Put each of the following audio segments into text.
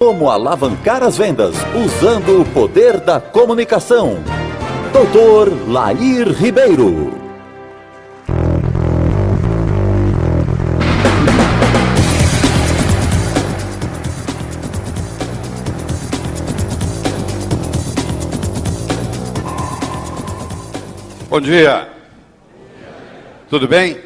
Como alavancar as vendas usando o poder da comunicação. Dr. Lair Ribeiro. Bom dia. Tudo bem?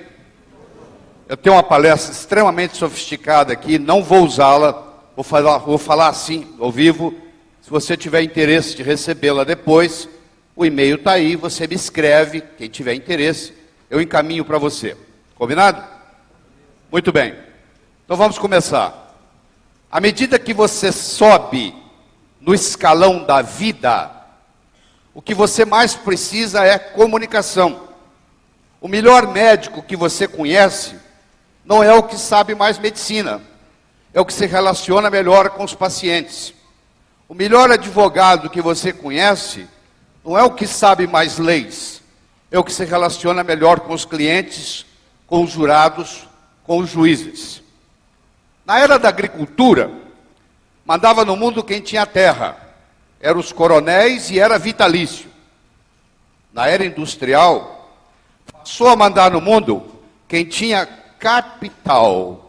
Eu tenho uma palestra extremamente sofisticada aqui, não vou usá-la. Vou falar assim, ao vivo. Se você tiver interesse de recebê-la depois, o e-mail está aí, você me escreve, quem tiver interesse, eu encaminho para você. Combinado? Muito bem. Então vamos começar. À medida que você sobe no escalão da vida, o que você mais precisa é comunicação. O melhor médico que você conhece não é o que sabe mais medicina. É o que se relaciona melhor com os pacientes. O melhor advogado que você conhece não é o que sabe mais leis, é o que se relaciona melhor com os clientes, com os jurados, com os juízes. Na era da agricultura, mandava no mundo quem tinha terra, eram os coronéis e era vitalício. Na era industrial, passou a mandar no mundo quem tinha capital,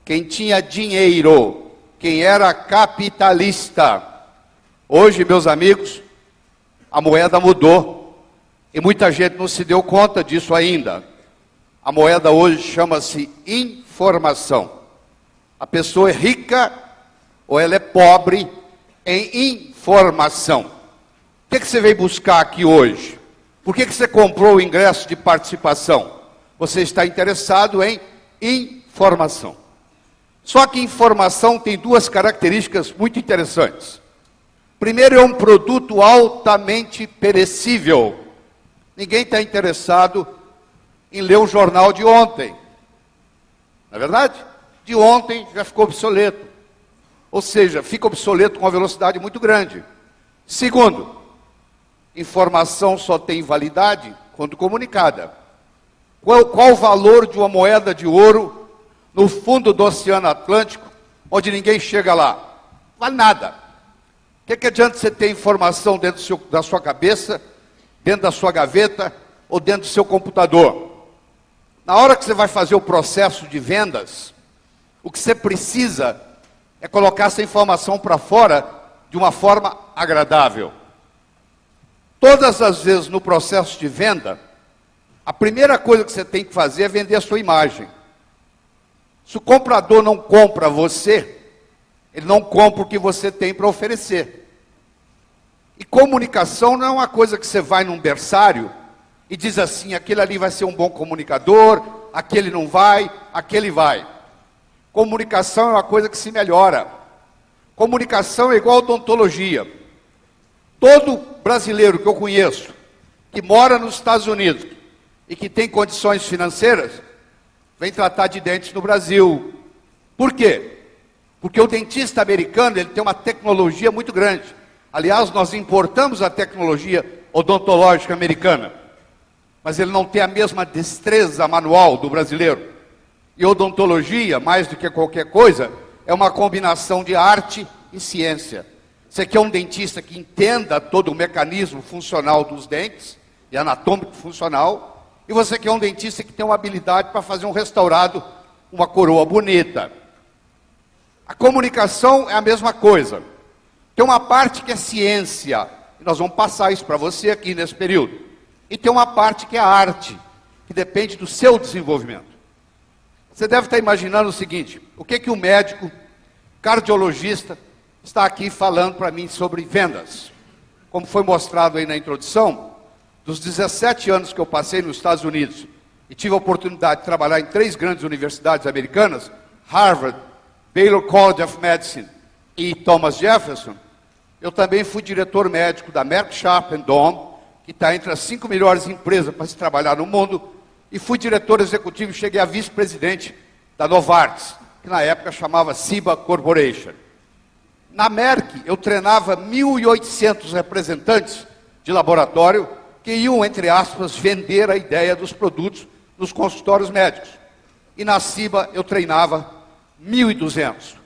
quem tinha dinheiro, quem era capitalista. Hoje, meus amigos, a moeda mudou e muita gente não se deu conta disso ainda. A moeda hoje chama-se informação. A pessoa é rica ou ela é pobre em informação. O que você veio buscar aqui hoje? Por que você comprou o ingresso de participação? Você está interessado em informação. Só que informação tem duas características muito interessantes. Primeiro, é um produto altamente perecível. Ninguém está interessado em ler o jornal de ontem. Não é verdade? De ontem já ficou obsoleto. Ou seja, fica obsoleto com uma velocidade muito grande. Segundo, informação só tem validade quando comunicada. Qual o valor de uma moeda de ouro no fundo do Oceano Atlântico, onde ninguém chega lá? Vale nada. O que adianta você ter informação dentro da sua cabeça, dentro da sua gaveta ou dentro do seu computador? Na hora que você vai fazer o processo de vendas, o que você precisa é colocar essa informação para fora de uma forma agradável. Todas as vezes no processo de venda, a primeira coisa que você tem que fazer é vender a sua imagem. Se o comprador não compra você, ele não compra o que você tem para oferecer. E comunicação não é uma coisa que você vai num berçário e diz assim, aquele ali vai ser um bom comunicador, aquele não vai, aquele vai. Comunicação é uma coisa que se melhora. Comunicação é igual odontologia. Todo brasileiro que eu conheço, que mora nos Estados Unidos e que tem condições financeiras, vem tratar de dentes no Brasil. Por quê? Porque o dentista americano ele tem uma tecnologia muito grande. Aliás, nós importamos a tecnologia odontológica americana. Mas ele não tem a mesma destreza manual do brasileiro. E odontologia, mais do que qualquer coisa, é uma combinação de arte e ciência. Você quer um dentista que entenda todo o mecanismo funcional dos dentes, e anatômico funcional, e você quer um dentista que tem uma habilidade para fazer um restaurado, uma coroa bonita. A comunicação é a mesma coisa. Tem uma parte que é ciência, e nós vamos passar isso para você aqui nesse período. E tem uma parte que é arte, que depende do seu desenvolvimento. Você deve estar imaginando o seguinte, o que o médico, cardiologista, está aqui falando para mim sobre vendas. Como foi mostrado aí na introdução, dos 17 anos que eu passei nos Estados Unidos e tive a oportunidade de trabalhar em 3 grandes universidades americanas, Harvard, Baylor College of Medicine e Thomas Jefferson, eu também fui diretor médico da Merck Sharp & Dohme, que está entre as 5 melhores empresas para se trabalhar no mundo, e fui diretor executivo e cheguei a vice-presidente da Novartis, que na época chamava Ciba Corporation. Na Merck, eu treinava 1.800 representantes de laboratório que iam, entre aspas, vender a ideia dos produtos nos consultórios médicos. E na Ciba eu treinava 1.200.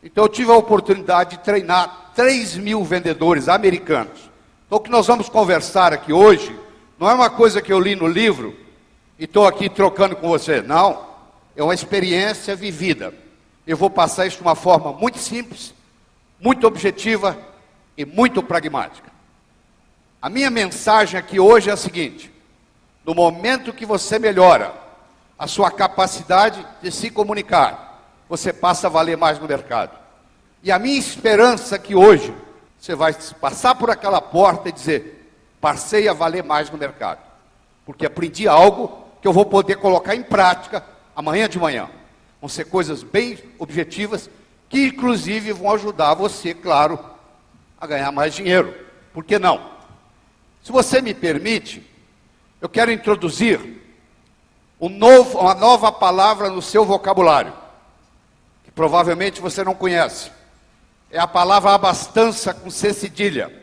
Então eu tive a oportunidade de treinar 3.000 vendedores americanos. Então o que nós vamos conversar aqui hoje, não é uma coisa que eu li no livro e estou aqui trocando com você. Não, é uma experiência vivida. Eu vou passar isso de uma forma muito simples, muito objetiva e muito pragmática. A minha mensagem aqui hoje é a seguinte: no momento que você melhora a sua capacidade de se comunicar, você passa a valer mais no mercado. E a minha esperança é que hoje você vai passar por aquela porta e dizer: passei a valer mais no mercado, porque aprendi algo que eu vou poder colocar em prática amanhã de manhã. Vão ser coisas bem objetivas, que inclusive vão ajudar você, claro, a ganhar mais dinheiro. Por que não? Se você me permite, eu quero introduzir uma nova palavra no seu vocabulário, que provavelmente você não conhece. É a palavra abastança com C cedilha.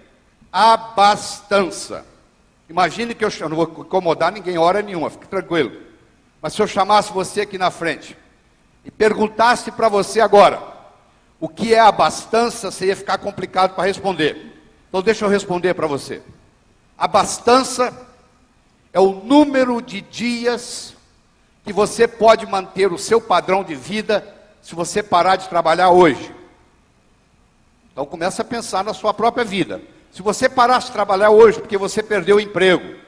Abastança. Imagine que eu não vou incomodar ninguém hora nenhuma, fique tranquilo. Mas se eu chamasse você aqui na frente e perguntasse para você agora o que é abastança, você ia ficar complicado para responder. Então deixa eu responder para você. Abastança é o número de dias que você pode manter o seu padrão de vida se você parar de trabalhar hoje. Então começa a pensar na sua própria vida. Se você parasse de trabalhar hoje porque você perdeu o emprego,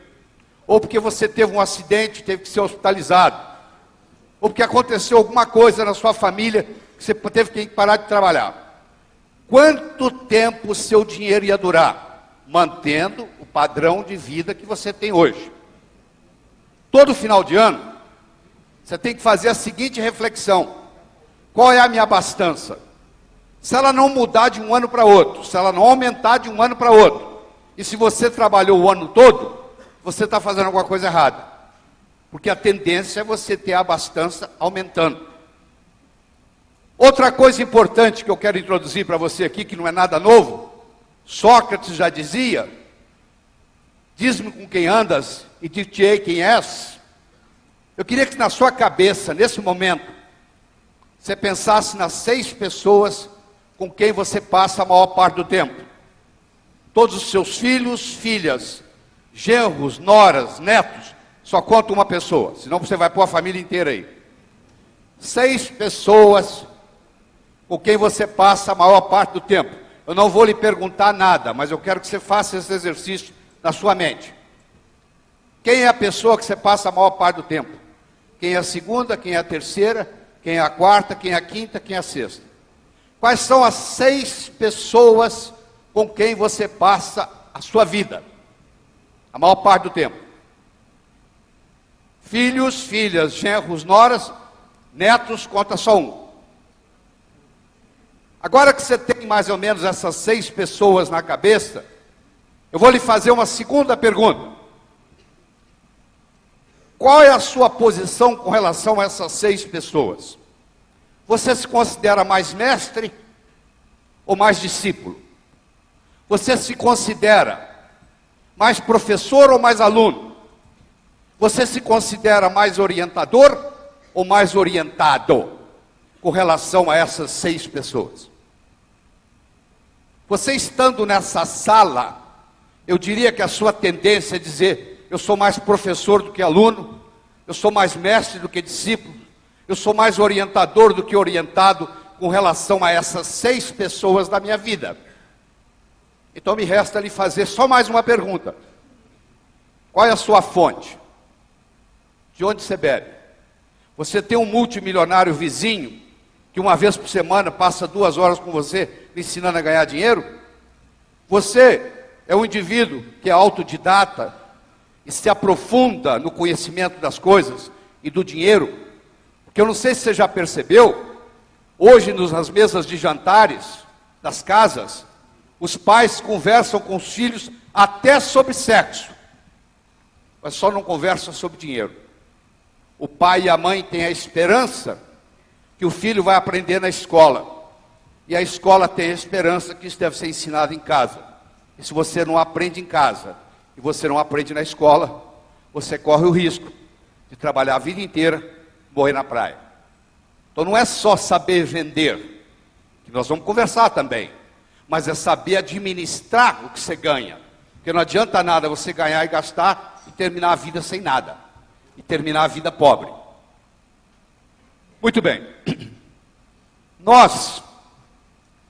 ou porque você teve um acidente, teve que ser hospitalizado, ou porque aconteceu alguma coisa na sua família que você teve que parar de trabalhar, quanto tempo o seu dinheiro ia durar? Mantendo o padrão de vida que você tem hoje. Todo final de ano, você tem que fazer a seguinte reflexão: qual é a minha abastança? Se ela não mudar de um ano para outro, se ela não aumentar de um ano para outro, e se você trabalhou o ano todo, você está fazendo alguma coisa errada. Porque a tendência é você ter a abastança aumentando. Outra coisa importante que eu quero introduzir para você aqui, que não é nada novo, Sócrates já dizia: diz-me com quem andas e dir-te-ei quem és. Eu queria que na sua cabeça, nesse momento, você pensasse nas 6 pessoas com quem você passa a maior parte do tempo. Todos os seus filhos, filhas, genros, noras, netos, só conta uma pessoa, senão você vai pôr a família inteira aí. 6 pessoas com quem você passa a maior parte do tempo. Eu não vou lhe perguntar nada, mas eu quero que você faça esse exercício na sua mente. Quem é a pessoa que você passa a maior parte do tempo? Quem é a segunda, quem é a terceira, quem é a quarta, quem é a quinta, quem é a sexta? Quais são as 6 pessoas com quem você passa a sua vida? A maior parte do tempo. Filhos, filhas, genros, noras, netos, conta só um. Agora que você tem mais ou menos essas 6 pessoas na cabeça, eu vou lhe fazer uma segunda pergunta. Qual é a sua posição com relação a essas 6 pessoas? Você se considera mais mestre ou mais discípulo? Você se considera mais professor ou mais aluno? Você se considera mais orientador ou mais orientado com relação a essas 6 pessoas? Você estando nessa sala, eu diria que a sua tendência é dizer: eu sou mais professor do que aluno, eu sou mais mestre do que discípulo, eu sou mais orientador do que orientado com relação a essas 6 pessoas da minha vida. Então me resta lhe fazer só mais uma pergunta. Qual é a sua fonte? De onde você bebe? Você tem um multimilionário vizinho que uma vez por semana passa 2 horas com você lhe ensinando a ganhar dinheiro? Você é um indivíduo que é autodidata e se aprofunda no conhecimento das coisas e do dinheiro? Porque eu não sei se você já percebeu, hoje nas mesas de jantares das casas, os pais conversam com os filhos até sobre sexo, mas só não conversam sobre dinheiro. O pai e a mãe têm a esperança que o filho vai aprender na escola, e a escola tem a esperança que isso deve ser ensinado em casa. E se você não aprende em casa, e você não aprende na escola, você corre o risco de trabalhar a vida inteira, morrer na praia. Então não é só saber vender que nós vamos conversar também. Mas é saber administrar o que você ganha. Porque não adianta nada você ganhar e gastar e terminar a vida sem nada. E terminar a vida pobre. Muito bem. Nós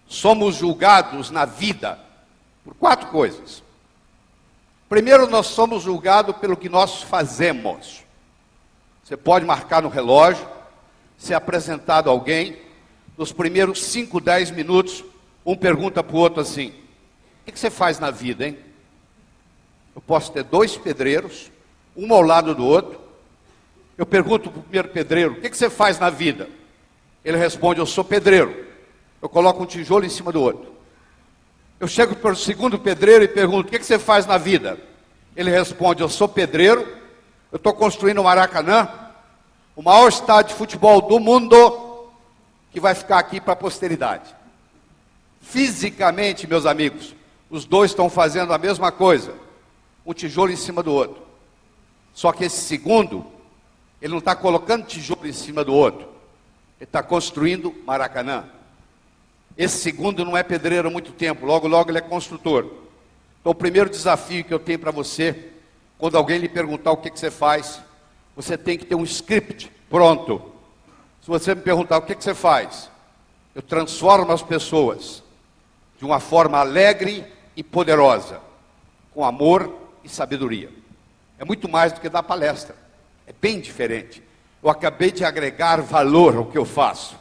somos julgados na vida por 4 coisas. Primeiro, nós somos julgados pelo que nós fazemos. Você pode marcar no relógio, ser apresentado a alguém, nos primeiros 5, 10 minutos, um pergunta para o outro assim: o que você faz na vida, hein? Eu posso ter 2 pedreiros, um ao lado do outro. Eu pergunto para o primeiro pedreiro: o que você faz na vida? Ele responde: eu sou pedreiro. Eu coloco um tijolo em cima do outro. Eu chego para o segundo pedreiro e pergunto: o que você faz na vida? Ele responde: eu sou pedreiro, eu estou construindo o Maracanã, o maior estádio de futebol do mundo, que vai ficar aqui para a posteridade. Fisicamente, meus amigos, os dois estão fazendo a mesma coisa, um tijolo em cima do outro. Só que esse segundo, ele não está colocando tijolo em cima do outro, ele está construindo Maracanã. Esse segundo não é pedreiro há muito tempo, logo logo ele é construtor. Então o primeiro desafio que eu tenho para você, quando alguém lhe perguntar o que você faz, você tem que ter um script pronto. Se você me perguntar o que você faz, eu transformo as pessoas de uma forma alegre e poderosa, com amor e sabedoria. É muito mais do que dar palestra, é bem diferente. Eu acabei de agregar valor ao que eu faço.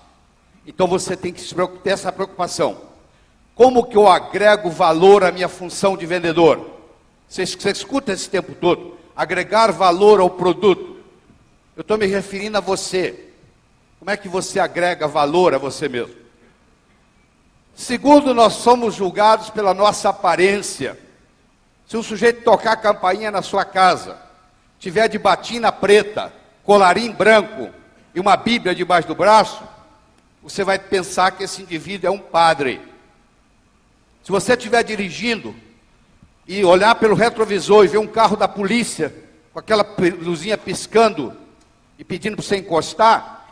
Então você tem que ter essa preocupação. Como que eu agrego valor à minha função de vendedor? Você escuta esse tempo todo, agregar valor ao produto. Eu estou me referindo a você. Como é que você agrega valor a você mesmo? Segundo, nós somos julgados pela nossa aparência. Se um sujeito tocar a campainha na sua casa, tiver de batina preta, colarinho branco e uma Bíblia debaixo do braço, você vai pensar que esse indivíduo é um padre. Se você estiver dirigindo e olhar pelo retrovisor e ver um carro da polícia com aquela luzinha piscando e pedindo para você encostar,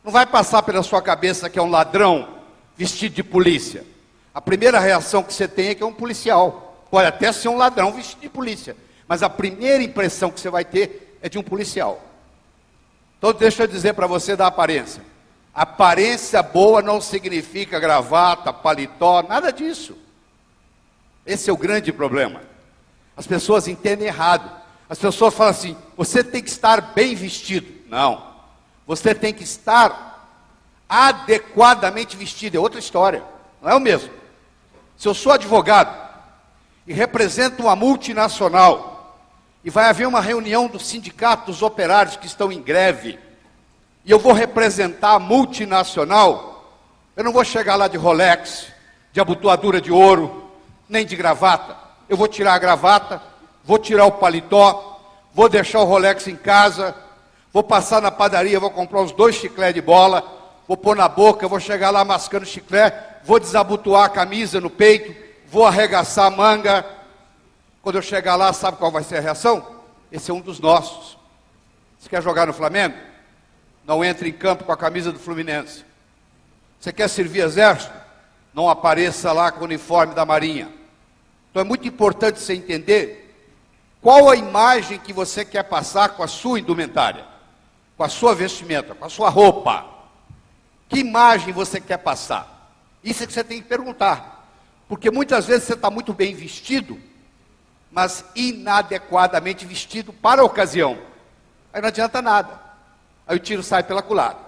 não vai passar pela sua cabeça que é um ladrão vestido de polícia. A primeira reação que você tem é que é um policial. Pode até ser um ladrão vestido de polícia, mas a primeira impressão que você vai ter é de um policial. Então deixa eu dizer para você da aparência. Aparência boa não significa gravata, paletó, nada disso. Esse é o grande problema. As pessoas entendem errado. As pessoas falam assim: você tem que estar bem vestido. Não. Você tem que estar adequadamente vestido. É outra história. Não é o mesmo. Se eu sou advogado e represento uma multinacional e vai haver uma reunião do sindicato dos operários que estão em greve, e eu vou representar a multinacional, eu não vou chegar lá de Rolex, de abotoadura de ouro, nem de gravata. Eu vou tirar a gravata, vou tirar o paletó, vou deixar o Rolex em casa, vou passar na padaria, vou comprar uns 2 chiclés de bola, vou pôr na boca, vou chegar lá mascando chiclete, vou desabotoar a camisa no peito, vou arregaçar a manga. Quando eu chegar lá, sabe qual vai ser a reação? Esse é um dos nossos. Você quer jogar no Flamengo? Não entre em campo com a camisa do Fluminense. Você quer servir exército? Não apareça lá com o uniforme da Marinha. Então é muito importante você entender qual a imagem que você quer passar com a sua indumentária, com a sua vestimenta, com a sua roupa. Que imagem você quer passar? Isso é que você tem que perguntar. Porque muitas vezes você está muito bem vestido, mas inadequadamente vestido para a ocasião. Aí não adianta nada. Aí o tiro sai pela culatra.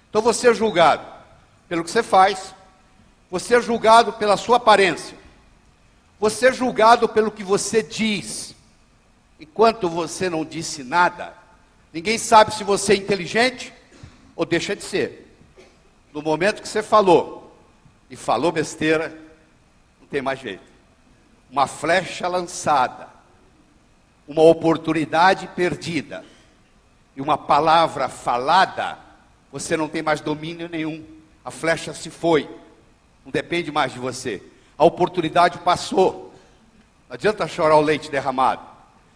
Então você é julgado pelo que você faz, você é julgado pela sua aparência, você é julgado pelo que você diz. Enquanto você não disse nada, ninguém sabe se você é inteligente ou deixa de ser. No momento que você falou, e falou besteira, não tem mais jeito. Uma flecha lançada, uma oportunidade perdida, e uma palavra falada, você não tem mais domínio nenhum. A flecha se foi, não depende mais de você. A oportunidade passou. Não adianta chorar o leite derramado.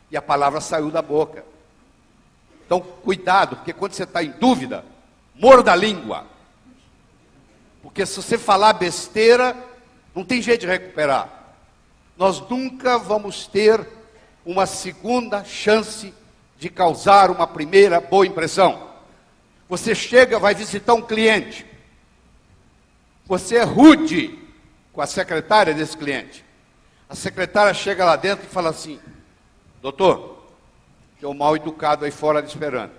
E a palavra saiu da boca. Então, cuidado, porque quando você está em dúvida, morda a língua. Porque se você falar besteira, não tem jeito de recuperar. Nós nunca vamos ter uma segunda chance de causar uma primeira boa impressão. Você chega, vai visitar um cliente. Você é rude com a secretária desse cliente. A secretária chega lá dentro e fala assim: doutor, tem um mal educado aí fora esperando.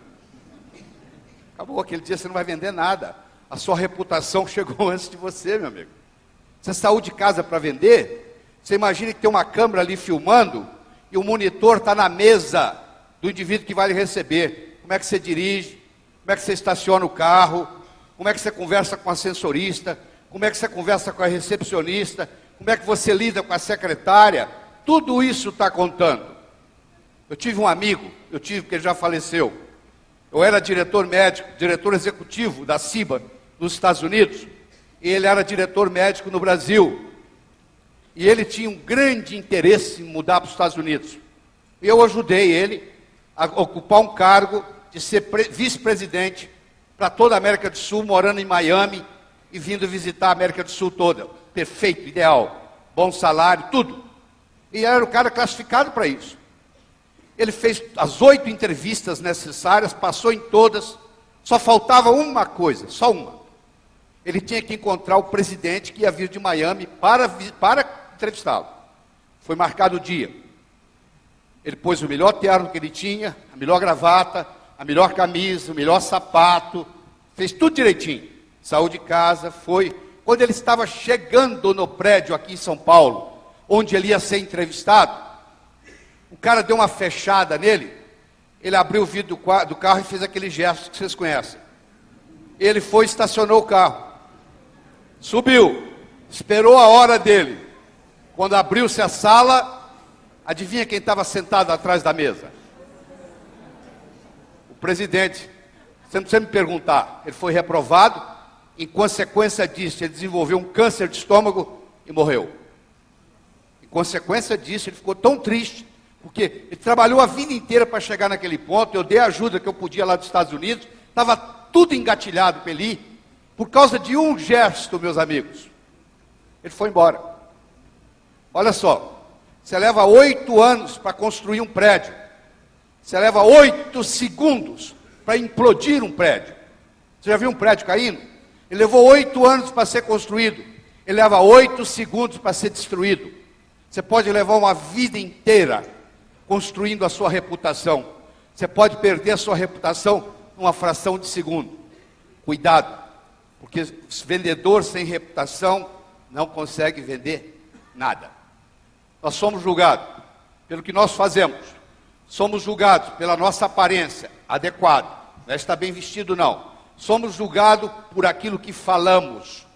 Acabou, aquele dia você não vai vender nada. A sua reputação chegou antes de você, meu amigo. Você saiu de casa para vender, você imagina que tem uma câmera ali filmando e o monitor está na mesa do indivíduo que vai lhe receber. Como é que você dirige? Como é que você estaciona o carro? Como é que você conversa com a ascensorista? Como é que você conversa com a recepcionista? Como é que você lida com a secretária? Tudo isso está contando. Eu tive um amigo, porque ele já faleceu. Eu era diretor médico, diretor executivo da CIBA nos Estados Unidos. E ele era diretor médico no Brasil. E ele tinha um grande interesse em mudar para os Estados Unidos. E eu ajudei ele a ocupar um cargo de ser vice-presidente para toda a América do Sul, morando em Miami e vindo visitar a América do Sul toda. Perfeito, ideal, bom salário, tudo. E era o cara classificado para isso. Ele fez as 8 entrevistas necessárias, passou em todas, só faltava uma coisa, só uma. Ele tinha que encontrar o presidente que ia vir de Miami para entrevistá-lo. Foi marcado o dia. Ele pôs o melhor terno que ele tinha, a melhor gravata, a melhor camisa, o melhor sapato, fez tudo direitinho. Saiu de casa, foi. Quando ele estava chegando no prédio aqui em São Paulo, onde ele ia ser entrevistado, o cara deu uma fechada nele, ele abriu o vidro do carro e fez aquele gesto que vocês conhecem. Ele foi e estacionou o carro. Subiu, esperou a hora dele. Quando abriu-se a sala, adivinha quem estava sentado atrás da mesa? O presidente. Você não precisa me perguntar. Ele foi reprovado, em consequência disso, ele desenvolveu um câncer de estômago e morreu. Em consequência disso, ele ficou tão triste, porque ele trabalhou a vida inteira para chegar naquele ponto. Eu dei a ajuda que eu podia lá dos Estados Unidos, estava tudo engatilhado para ele ir, por causa de um gesto, meus amigos. Ele foi embora. Olha só, você leva 8 anos para construir um prédio, você leva 8 segundos para implodir um prédio. Você já viu um prédio caindo? Ele levou 8 anos para ser construído, ele leva 8 segundos para ser destruído. Você pode levar uma vida inteira construindo a sua reputação. Você pode perder a sua reputação numa fração de segundo. Cuidado, porque vendedor sem reputação não consegue vender nada. Nós somos julgados pelo que nós fazemos. Somos julgados pela nossa aparência adequada. Não é estar bem vestido, não. Somos julgados por aquilo que falamos.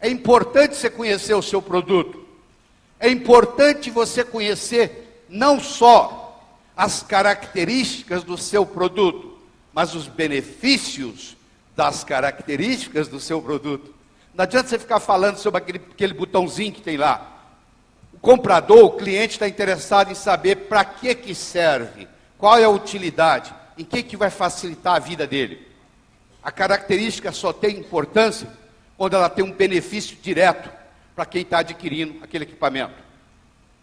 É importante você conhecer o seu produto. É importante você conhecer não só as características do seu produto, mas os benefícios das características do seu produto. Não adianta você ficar falando sobre aquele botãozinho que tem lá. O comprador, o cliente está interessado em saber para que serve, qual é a utilidade, em que vai facilitar a vida dele. A característica só tem importância quando ela tem um benefício direto para quem está adquirindo aquele equipamento.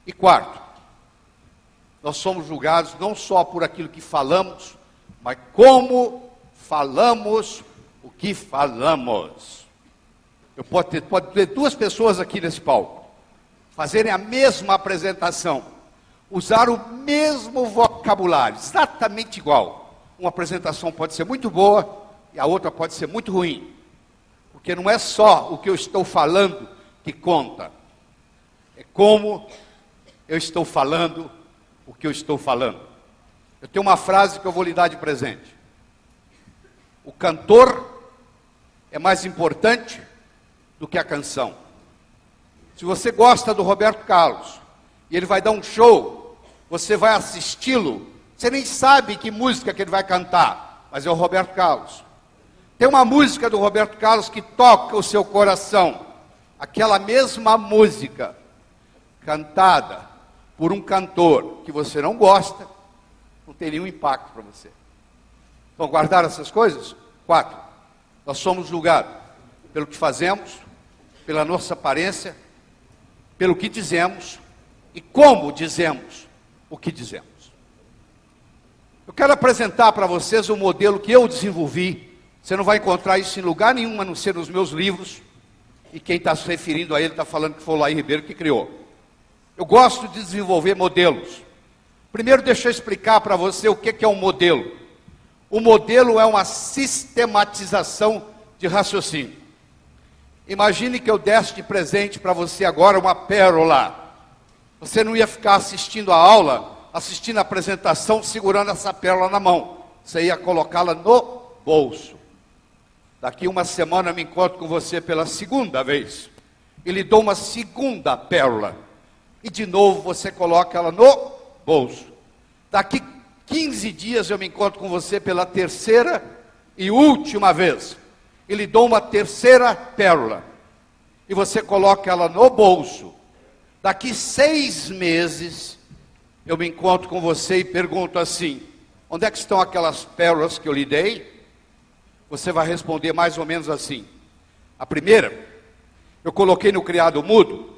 E quarto, nós somos julgados não só por aquilo que falamos, mas como falamos o que falamos. Pode ter 2 pessoas aqui nesse palco, fazerem a mesma apresentação, usar o mesmo vocabulário, exatamente igual. Uma apresentação pode ser muito boa e a outra pode ser muito ruim, porque não é só o que eu estou falando que conta, é como eu estou falando o que eu estou falando. Eu tenho uma frase que eu vou lhe dar de presente. O cantor é mais importante do que a canção. Se você gosta do Roberto Carlos e ele vai dar um show, você vai assisti-lo, você nem sabe que música que ele vai cantar, mas é o Roberto Carlos. Tem uma música do Roberto Carlos que toca o seu coração. Aquela mesma música, cantada por um cantor que você não gosta, não tem nenhum impacto para você. Vão guardar essas coisas? 4. Nós somos julgados pelo que fazemos, pela nossa aparência, pelo que dizemos e como dizemos o que dizemos. Eu quero apresentar para vocês um modelo que eu desenvolvi. Você não vai encontrar isso em lugar nenhum, a não ser nos meus livros. E quem está se referindo a ele está falando que foi o Laí Ribeiro que criou. Eu gosto de desenvolver modelos. Primeiro, deixa eu explicar para você o que é um modelo. O modelo é uma sistematização de raciocínio. Imagine que eu desse de presente para você agora uma pérola. Você não ia ficar assistindo a aula, assistindo a apresentação, segurando essa pérola na mão. Você ia colocá-la no bolso. Daqui uma semana eu me encontro com você pela segunda vez. E lhe dou uma segunda pérola. E de novo você coloca ela no bolso. Daqui 15 dias eu me encontro com você pela terceira e última vez. E lhe dou uma terceira pérola. E você coloca ela no bolso. Daqui 6 meses eu me encontro com você e pergunto assim: onde é que estão aquelas pérolas que eu lhe dei? Você vai responder mais ou menos assim: a primeira, eu coloquei no criado mudo,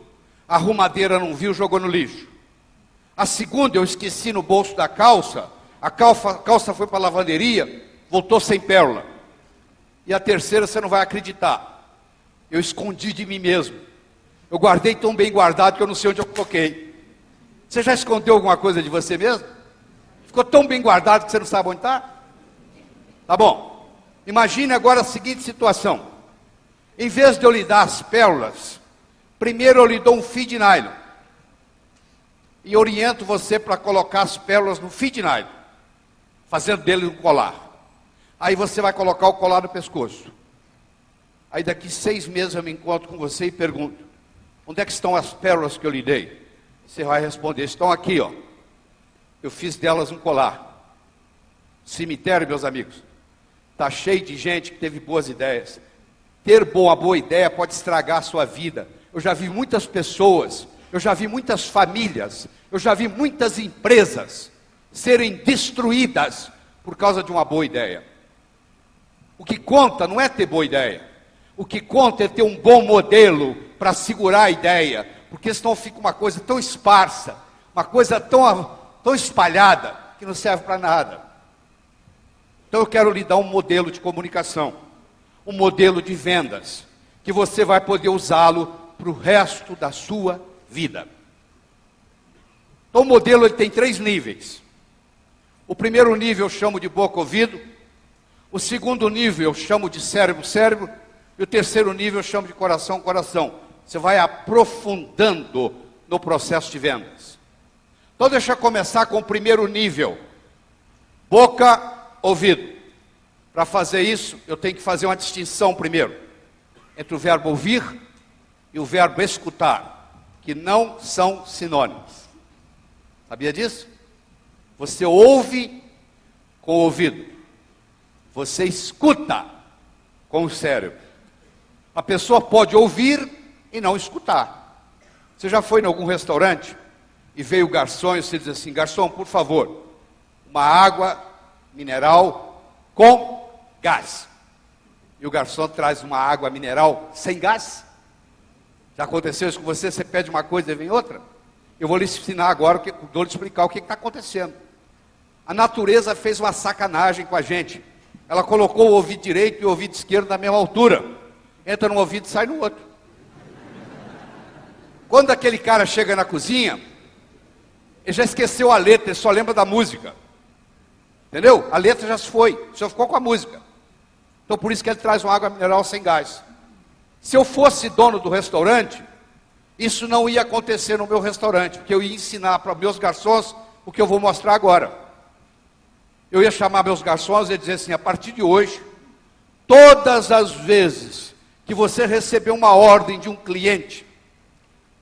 a arrumadeira não viu, jogou no lixo. A segunda, eu esqueci no bolso da calça, a calça foi para a lavanderia, voltou sem pérola. E a terceira, você não vai acreditar, eu escondi de mim mesmo. Eu guardei tão bem guardado que eu não sei onde eu coloquei. Você já escondeu alguma coisa de você mesmo? Ficou tão bem guardado que você não sabe onde está? Tá bom. Imagine agora a seguinte situação. Em vez de eu lhe dar as pérolas, primeiro eu lhe dou um fio de nylon. E oriento você para colocar as pérolas no fio de nylon, fazendo dele um colar. Aí você vai colocar o colar no pescoço. Aí daqui 6 meses eu me encontro com você e pergunto: onde é que estão as pérolas que eu lhe dei? Você vai responder: estão aqui, ó. Eu fiz delas um colar. Cemitério, meus amigos, está cheio de gente que teve boas ideias. Ter uma boa ideia pode estragar a sua vida. Eu já vi muitas pessoas, eu já vi muitas famílias, eu já vi muitas empresas serem destruídas por causa de uma boa ideia. O que conta não é ter boa ideia. O que conta é ter um bom modelo para segurar a ideia. Porque senão fica uma coisa tão esparsa, uma coisa tão espalhada, que não serve para nada. Então eu quero lhe dar um modelo de comunicação, um modelo de vendas, que você vai poder usá-lo para o resto da sua vida. Então o modelo ele tem 3 níveis. O primeiro nível eu chamo de boca-ouvido, o segundo nível eu chamo de cérebro-cérebro, e o terceiro nível eu chamo de coração-coração. Você vai aprofundando no processo de vendas. Então deixa eu começar com o primeiro nível, boca-ouvido. Para fazer isso, eu tenho que fazer uma distinção primeiro, entre o verbo ouvir e o verbo escutar, que não são sinônimos. Sabia disso? Você ouve com o ouvido, você escuta com o cérebro. A pessoa pode ouvir e não escutar. Você já foi em algum restaurante e veio o garçom e você diz assim: garçom, por favor, uma água mineral com gás. E o garçom traz uma água mineral sem gás. Já aconteceu isso com você? Você pede uma coisa e vem outra? Eu vou lhe ensinar agora, vou lhe explicar o que está acontecendo. A natureza fez uma sacanagem com a gente. Ela colocou o ouvido direito e o ouvido esquerdo na mesma altura. Entra num ouvido e sai no outro. Quando aquele cara chega na cozinha, ele já esqueceu a letra, ele só lembra da música. Entendeu? A letra já se foi, só ficou com a música. Então por isso que ele traz uma água mineral sem gás. Se eu fosse dono do restaurante, isso não ia acontecer no meu restaurante, porque eu ia ensinar para meus garçons o que eu vou mostrar agora. Eu ia chamar meus garçons e ia dizer assim: a partir de hoje, todas as vezes que você receber uma ordem de um cliente,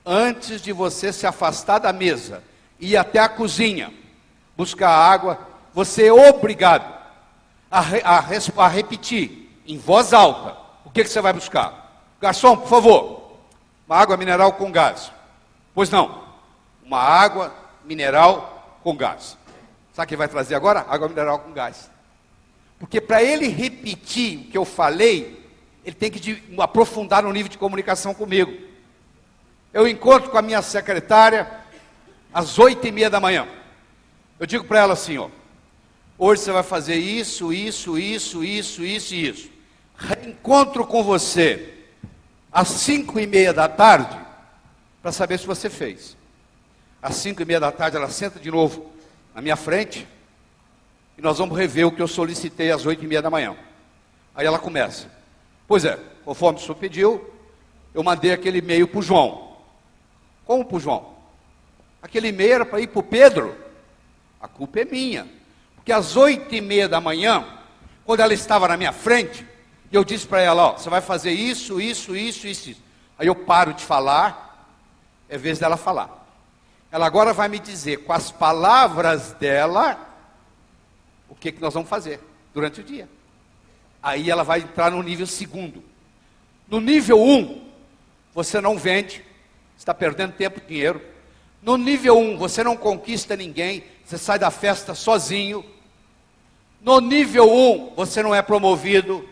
antes de você se afastar da mesa e ir até a cozinha buscar água, você é obrigado a repetir em voz alta o que você vai buscar. Garçom, por favor, uma água mineral com gás. Pois não, uma água mineral com gás. Sabe o que vai trazer agora? Água mineral com gás. Porque para ele repetir o que eu falei, ele tem que aprofundar no nível de comunicação comigo. Eu encontro com a minha secretária às 8h30 da manhã. Eu digo para ela assim, ó, hoje você vai fazer isso, isso, isso, isso, isso e isso. Reencontro com você às 5h30 da tarde, para saber se você fez. Às 5h30 da tarde ela senta de novo na minha frente, e nós vamos rever o que eu solicitei às 8h30 da manhã. Aí ela começa. Pois é, conforme o senhor pediu, eu mandei aquele e-mail para o João. Como para o João? Aquele e-mail era para ir para o Pedro. A culpa é minha. Porque às 8h30 da manhã, quando ela estava na minha frente, eu disse para ela, ó, você vai fazer isso, isso, isso, isso, isso. Aí eu paro de falar, é vez dela falar. Ela agora vai me dizer, com as palavras dela, o que nós vamos fazer durante o dia. Aí ela vai entrar no nível segundo. No nível 1, você não vende, está perdendo tempo e dinheiro. No nível 1, você não conquista ninguém, você sai da festa sozinho. No nível 1, você não é promovido.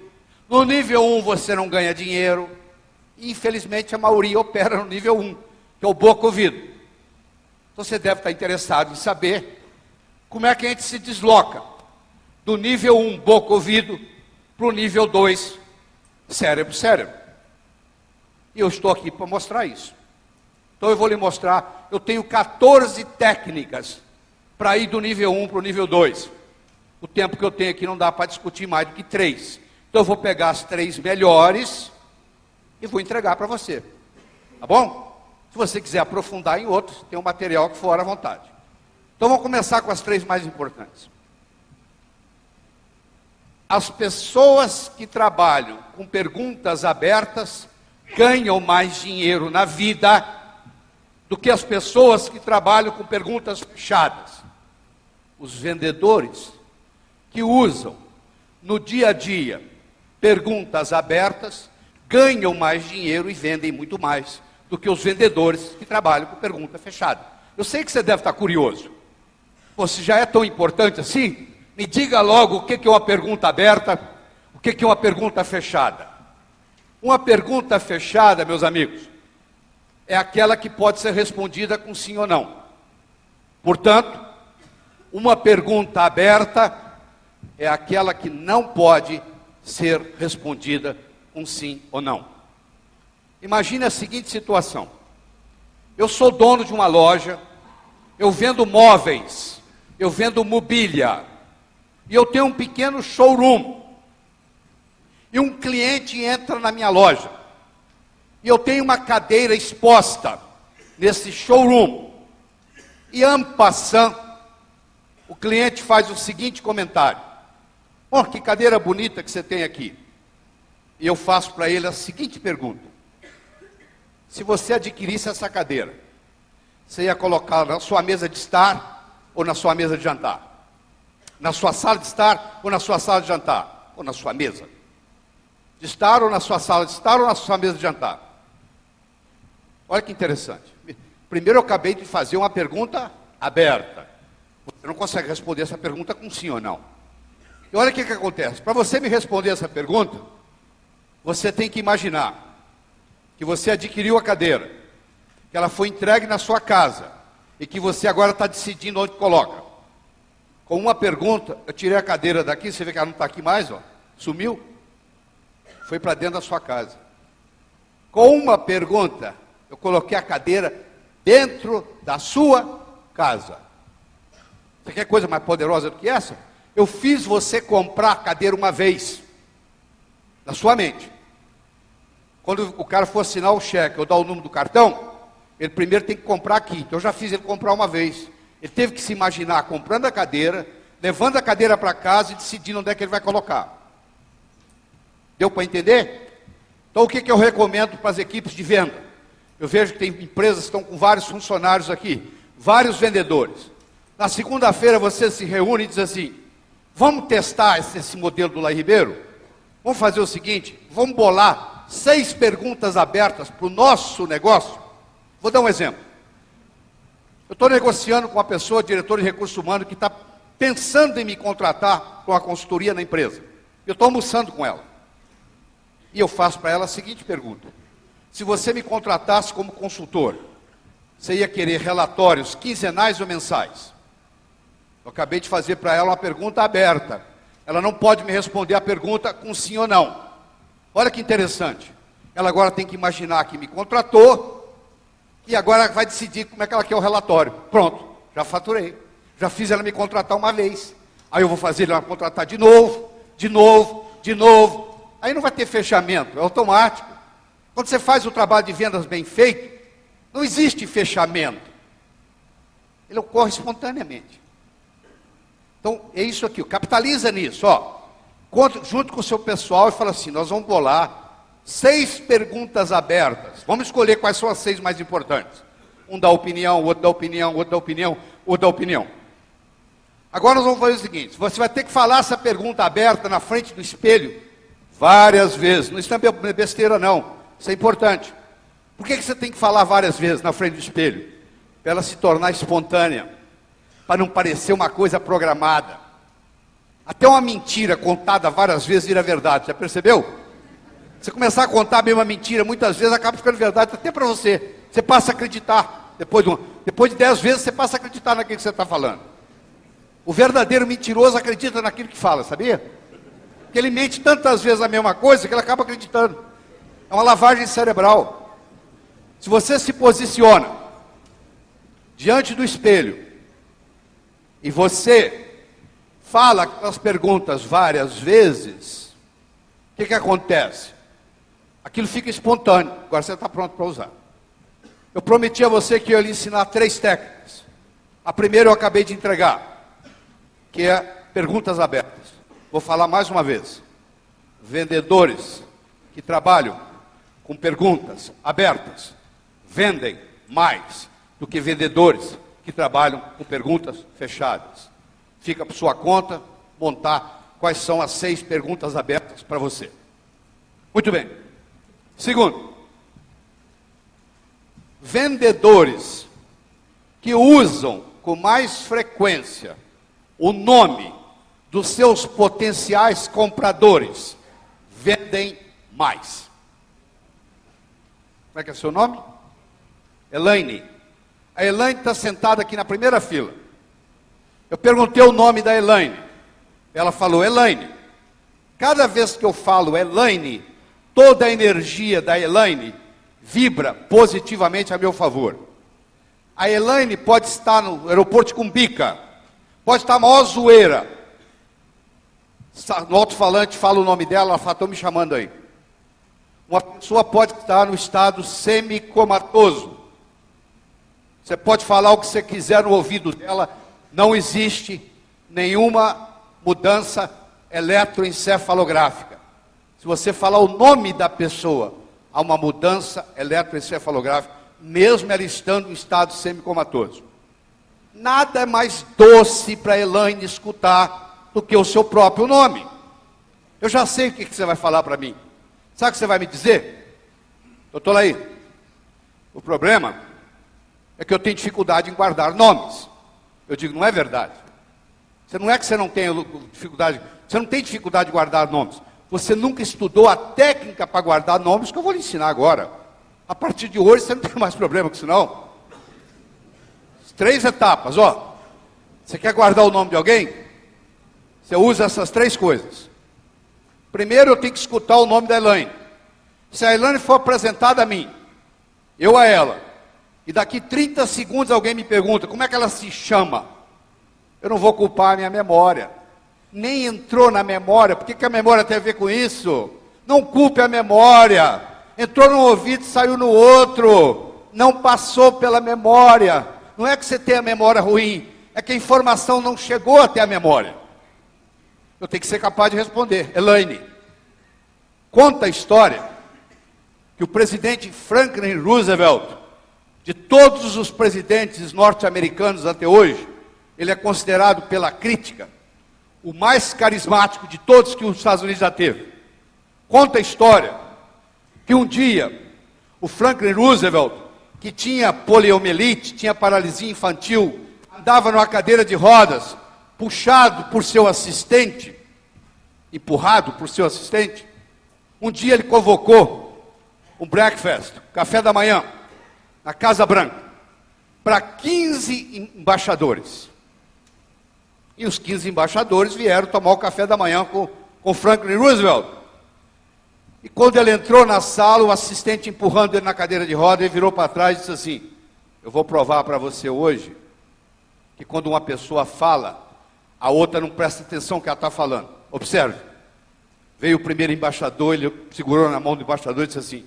No nível 1, você não ganha dinheiro. E, infelizmente, a maioria opera no nível 1, que é o boca ouvido. Então, você deve estar interessado em saber como é que a gente se desloca do nível 1, boca ouvido, para o nível 2, cérebro. E eu estou aqui para mostrar isso. Então eu vou lhe mostrar, eu tenho 14 técnicas para ir do nível 1 para o nível 2. O tempo que eu tenho aqui não dá para discutir mais do que 3. Então eu vou pegar as 3 melhores e vou entregar para você. Tá bom? Se você quiser aprofundar em outros, tem um material aqui fora à vontade. Então vamos começar com as 3 mais importantes. As pessoas que trabalham com perguntas abertas ganham mais dinheiro na vida do que as pessoas que trabalham com perguntas fechadas. Os vendedores que usam no dia a dia perguntas abertas ganham mais dinheiro e vendem muito mais do que os vendedores que trabalham com pergunta fechada. Eu sei que você deve estar curioso. Pô, se já é tão importante assim, me diga logo o que é uma pergunta aberta, o que é uma pergunta fechada. Uma pergunta fechada, meus amigos, é aquela que pode ser respondida com sim ou não. Portanto, uma pergunta aberta é aquela que não pode ser respondida com sim ou não. Imagine a seguinte situação. Eu sou dono de uma loja, eu vendo móveis, eu vendo mobília, e eu tenho um pequeno showroom. E um cliente entra na minha loja. E eu tenho uma cadeira exposta nesse showroom. E en passant, o cliente faz o seguinte comentário. Oh, que cadeira bonita que você tem aqui. E eu faço para ele a seguinte pergunta. Se você adquirisse essa cadeira, você ia colocá-la na sua mesa de estar ou na sua mesa de jantar? Na sua sala de estar ou na sua sala de jantar? Ou na sua mesa de estar ou na sua sala de estar ou na sua mesa de jantar? Olha que interessante. Primeiro eu acabei de fazer uma pergunta aberta. Você não consegue responder essa pergunta com sim ou não. E olha o que acontece. Para você me responder essa pergunta, você tem que imaginar que você adquiriu a cadeira, que ela foi entregue na sua casa e que você agora está decidindo onde coloca. Com uma pergunta, eu tirei a cadeira daqui, você vê que ela não está aqui mais, ó, sumiu, foi para dentro da sua casa. Com uma pergunta, eu coloquei a cadeira dentro da sua casa. Você quer coisa mais poderosa do que essa? Eu fiz você comprar a cadeira uma vez, na sua mente. Quando o cara for assinar o cheque ou dar o número do cartão, ele primeiro tem que comprar aqui. Então eu já fiz ele comprar uma vez. Ele teve que se imaginar comprando a cadeira, levando a cadeira para casa e decidindo onde é que ele vai colocar. Deu para entender? Então o que eu recomendo para as equipes de venda? Eu vejo que tem empresas que estão com vários funcionários aqui, vários vendedores. Na segunda-feira você se reúne e diz assim, vamos testar esse modelo do Laí Ribeiro? Vamos fazer o seguinte, vamos bolar 6 perguntas abertas para o nosso negócio? Vou dar um exemplo. Eu estou negociando com uma pessoa, diretor de recursos humanos, que está pensando em me contratar com a consultoria na empresa. Eu estou almoçando com ela. E eu faço para ela a seguinte pergunta: se você me contratasse como consultor, você ia querer relatórios quinzenais ou mensais? Eu acabei de fazer para ela uma pergunta aberta. Ela não pode me responder a pergunta com sim ou não. Olha que interessante. Ela agora tem que imaginar que me contratou e agora vai decidir como é que ela quer o relatório. Pronto, já faturei. Já fiz ela me contratar uma vez. Aí eu vou fazer ela contratar de novo, de novo, de novo. Aí não vai ter fechamento, é automático. Quando você faz o trabalho de vendas bem feito, não existe fechamento. Ele ocorre espontaneamente. Então, é isso aqui, capitaliza nisso, ó. Junto com o seu pessoal e fala assim: nós vamos bolar 6 perguntas abertas. Vamos escolher quais são as 6 mais importantes. Um dá opinião, outro dá opinião, outro dá opinião, outro dá opinião. Agora nós vamos fazer o seguinte: você vai ter que falar essa pergunta aberta na frente do espelho várias vezes. Não, isso não é besteira não, isso é importante. Por que você tem que falar várias vezes na frente do espelho? Para ela se tornar espontânea, para não parecer uma coisa programada. Até uma mentira contada várias vezes vira verdade, já percebeu? Você começar a contar a mesma mentira, muitas vezes acaba ficando verdade, até para você. Você passa a acreditar. Depois de 10 vezes, você passa a acreditar naquilo que você está falando. O verdadeiro mentiroso acredita naquilo que fala, sabia? Porque ele mente tantas vezes a mesma coisa que ele acaba acreditando. É uma lavagem cerebral. Se você se posiciona diante do espelho e você fala aquelas perguntas várias vezes, o que acontece? Aquilo fica espontâneo. Agora você está pronto para usar. Eu prometi a você que eu ia lhe ensinar 3 técnicas. A primeira eu acabei de entregar, que é perguntas abertas. Vou falar mais uma vez. Vendedores que trabalham com perguntas abertas vendem mais do que vendedores que trabalham com perguntas fechadas. Fica por sua conta montar quais são as 6 perguntas abertas para você. Muito bem. Segundo, vendedores que usam com mais frequência o nome dos seus potenciais compradores vendem mais. Como é que é seu nome? Elaine. A Elaine está sentada aqui na primeira fila. Eu perguntei o nome da Elaine. Ela falou Elaine. Cada vez que eu falo Elaine, toda a energia da Elaine vibra positivamente a meu favor. A Elaine pode estar no aeroporto de Cumbica, pode estar a maior zoeira. No alto-falante fala o nome dela, ela fala: estão me chamando aí. Uma pessoa pode estar no estado semicomatoso. Você pode falar o que você quiser no ouvido dela, não existe nenhuma mudança eletroencefalográfica. Se você falar o nome da pessoa, há uma mudança eletroencefalográfica, mesmo ela estando em estado semicomatoso. Nada é mais doce para a Elaine escutar do que o seu próprio nome. Eu já sei o que você vai falar para mim. Sabe o que você vai me dizer? Doutor Laí, o problema é que eu tenho dificuldade em guardar nomes. Eu digo: não é verdade. Não é que você não tenha dificuldade, você não tem dificuldade de guardar nomes. Você nunca estudou a técnica para guardar nomes que eu vou lhe ensinar agora. A partir de hoje você não tem mais problema com isso não. 3 etapas, ó. Você quer guardar o nome de alguém? Você usa essas 3 coisas. Primeiro eu tenho que escutar o nome da Elaine. Se a Elaine for apresentada a mim, eu a ela, e daqui 30 segundos alguém me pergunta como é que ela se chama, eu não vou culpar a minha memória. Nem entrou na memória. Por que a memória tem a ver com isso? Não culpe a memória. Entrou num ouvido e saiu no outro. Não passou pela memória. Não é que você tem a memória ruim, é que a informação não chegou até a memória. Eu tenho que ser capaz de responder. Elaine, conta a história que o presidente Franklin Roosevelt, de todos os presidentes norte-americanos até hoje, ele é considerado pela crítica o mais carismático de todos que os Estados Unidos já teve. Conta a história que um dia o Franklin Roosevelt, que tinha poliomielite, tinha paralisia infantil, andava numa cadeira de rodas, puxado por seu assistente, empurrado por seu assistente, Um dia ele convocou um breakfast, café da manhã, na Casa Branca, para 15 embaixadores. E os 15 embaixadores vieram tomar o café da manhã com Franklin Roosevelt. E quando ele entrou na sala, o assistente empurrando ele na cadeira de roda, ele virou para trás e disse assim: eu vou provar para você hoje que quando uma pessoa fala, a outra não presta atenção no que ela está falando. Observe. Veio o primeiro embaixador, ele segurou na mão do embaixador e disse assim: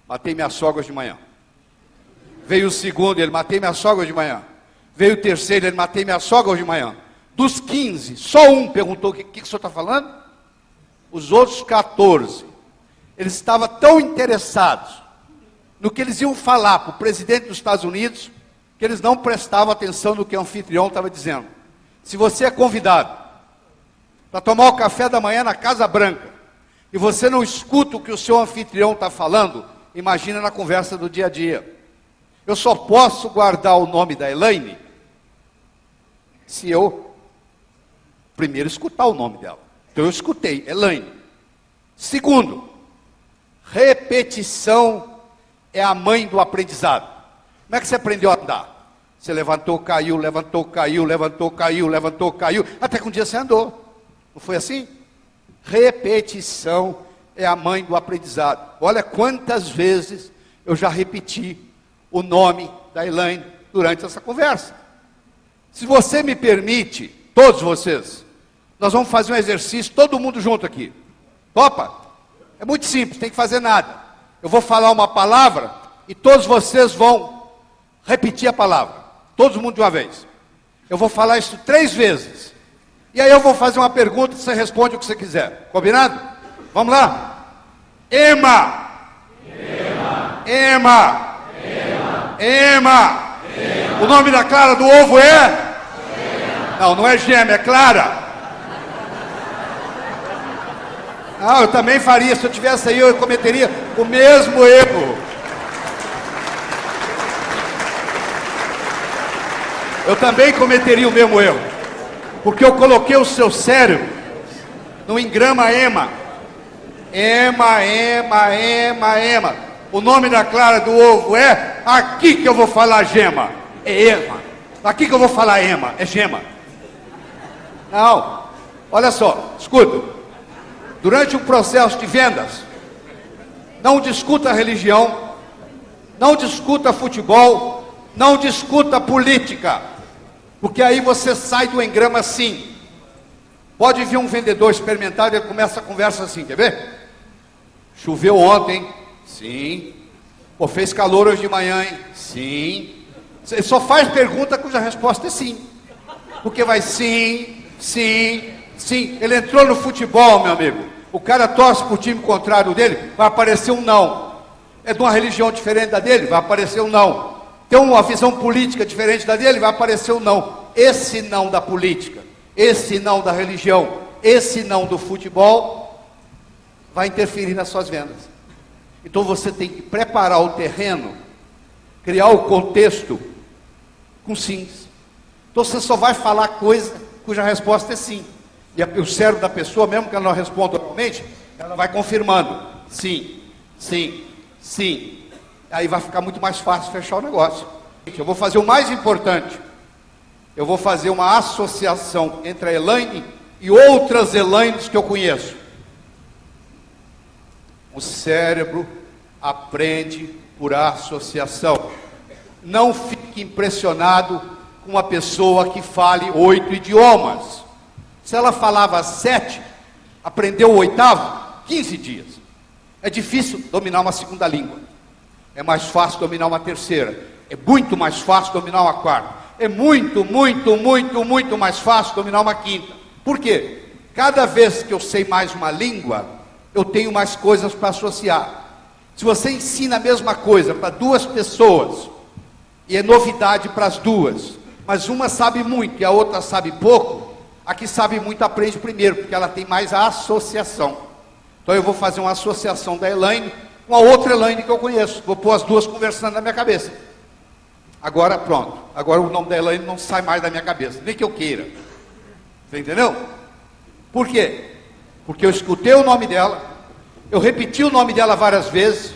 matei minha sogra de manhã. Veio o segundo, ele: matei minha sogra de manhã. Veio o terceiro, ele: matei minha sogra de manhã. Dos 15, só um perguntou: o que o senhor está falando? Os outros 14, eles estavam tão interessados no que eles iam falar para o presidente dos Estados Unidos, que eles não prestavam atenção no que o anfitrião estava dizendo. Se você é convidado para tomar o café da manhã na Casa Branca, e você não escuta o que o seu anfitrião está falando, imagina na conversa do dia a dia. Eu só posso guardar o nome da Elaine se eu primeiro escutar o nome dela. Então eu escutei, Elaine. Segundo, repetição é a mãe do aprendizado. Como é que você aprendeu a andar? Você levantou, caiu, levantou, caiu, levantou, caiu, levantou, caiu, até que um dia você andou. Não foi assim? Repetição é a mãe do aprendizado. Olha quantas vezes eu já repeti o nome da Elaine durante essa conversa. Se você me permite, todos vocês, nós vamos fazer um exercício, todo mundo junto aqui. Topa? É muito simples, tem que fazer nada. Eu vou falar uma palavra e todos vocês vão repetir a palavra. Todo mundo de uma vez. Eu vou falar isso 3 vezes. E aí eu vou fazer uma pergunta e você responde o que você quiser. Combinado? Vamos lá? Ema. Ema. Ema. Ema. Ema. O nome da clara do ovo é? Gema. Não, não é gêmea, é clara. Ah, eu também faria. Se eu tivesse aí, eu cometeria o mesmo erro. Eu também cometeria o mesmo erro. Porque eu coloquei o seu cérebro no engrama ema. Ema, ema, ema, ema. O nome da clara do ovo é? Aqui que eu vou falar gema. É ema. Aqui que eu vou falar ema. É gema. Não. Olha só, escuta. Durante um processo de vendas, não discuta religião, não discuta futebol, não discuta política. Porque aí você sai do engrama assim. Pode vir um vendedor experimentado e ele começa a conversa assim, quer ver? Choveu ontem? Sim. Pô, fez calor hoje de manhã, hein? Sim. Ele só faz pergunta cuja resposta é sim. Porque vai sim, sim, sim. Ele entrou no futebol, meu amigo. O cara torce para o time contrário dele, vai aparecer um não. É de uma religião diferente da dele, vai aparecer um não. Tem uma visão política diferente da dele, vai aparecer um não. Esse não da política, esse não da religião, esse não do futebol, vai interferir nas suas vendas. Então você tem que preparar o terreno, criar o contexto com sims. Então você só vai falar coisa cuja resposta é sim. E o cérebro da pessoa, mesmo que ela não responda normalmente, ela vai confirmando. Sim, sim, sim. Aí vai ficar muito mais fácil fechar o negócio. Eu vou fazer o mais importante. Eu vou fazer uma associação entre a Elaine e outras Elaines que eu conheço. O cérebro aprende por associação. Não fique impressionado com uma pessoa que fale 8 idiomas. Se ela falava 7, aprendeu o 8º, 15 dias. É difícil dominar uma segunda língua. É mais fácil dominar uma terceira. É muito mais fácil dominar uma quarta. É muito, muito, muito, muito mais fácil dominar uma quinta. Por quê? Cada vez que eu sei mais uma língua, eu tenho mais coisas para associar. Se você ensina a mesma coisa para 2 pessoas, e é novidade para as 2, mas uma sabe muito e a outra sabe pouco, a que sabe muito aprende primeiro, porque ela tem mais a associação. Então eu vou fazer uma associação da Elaine com a outra Elaine que eu conheço. Vou pôr as 2 conversando na minha cabeça. Agora pronto. Agora o nome da Elaine não sai mais da minha cabeça, nem que eu queira. Você entendeu? Por quê? Porque eu escutei o nome dela, Eu repeti o nome dela várias vezes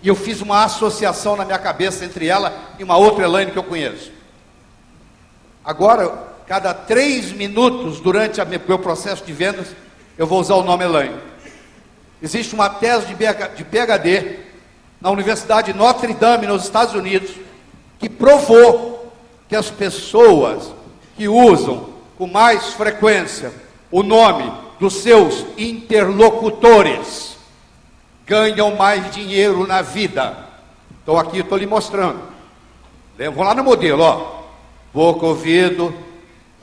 e eu fiz uma associação na minha cabeça entre ela e uma outra Elaine que eu conheço. Agora, cada 3 minutos durante o meu processo de vendas, eu vou usar o nome Elaine. Existe uma tese de PhD na Universidade de Notre Dame, nos Estados Unidos, que provou que as pessoas que usam com mais frequência o nome dos seus interlocutores ganham mais dinheiro na vida. Então aqui eu estou lhe mostrando. Vamos lá no modelo, ó. Boca, ouvido,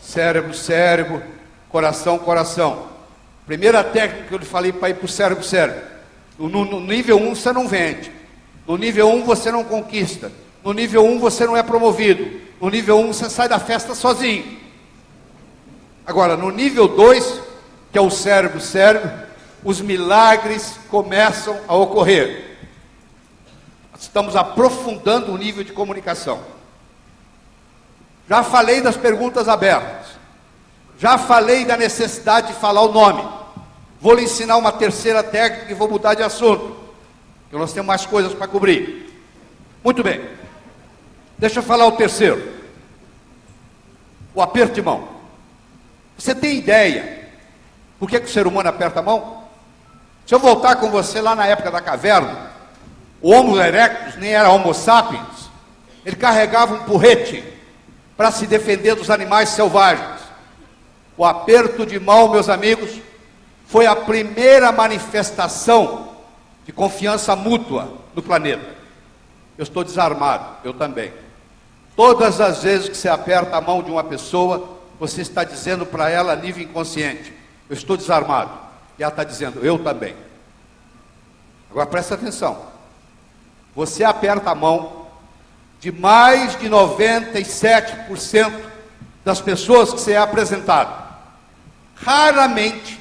cérebro, cérebro, coração, coração. Primeira técnica que eu lhe falei para ir para o cérebro, cérebro. No nível 1 você não vende. No nível 1 você não conquista. No nível 1 você não é promovido. No nível 1 você sai da festa sozinho. Agora, no nível 2, que é o cérebro, cérebro, os milagres começam a ocorrer. Estamos aprofundando o nível de comunicação. Já falei das perguntas abertas. Já falei da necessidade de falar o nome. Vou lhe ensinar uma terceira técnica e vou mudar de assunto, porque nós temos mais coisas para cobrir. Muito bem. Deixa eu falar o terceiro. O aperto de mão. Você tem ideia por que o ser humano aperta a mão? Se eu voltar com você lá na época da caverna, o Homo erectus nem era Homo sapiens. Ele carregava um porrete para se defender dos animais selvagens. O aperto de mão, meus amigos, foi a primeira manifestação de confiança mútua no planeta. Eu estou desarmado, eu também. Todas as vezes que você aperta a mão de uma pessoa, você está dizendo para ela a nível inconsciente: eu estou desarmado. E ela está dizendo: eu também. Agora presta atenção. Você aperta a mão de mais de 97% das pessoas que você é apresentado. Raramente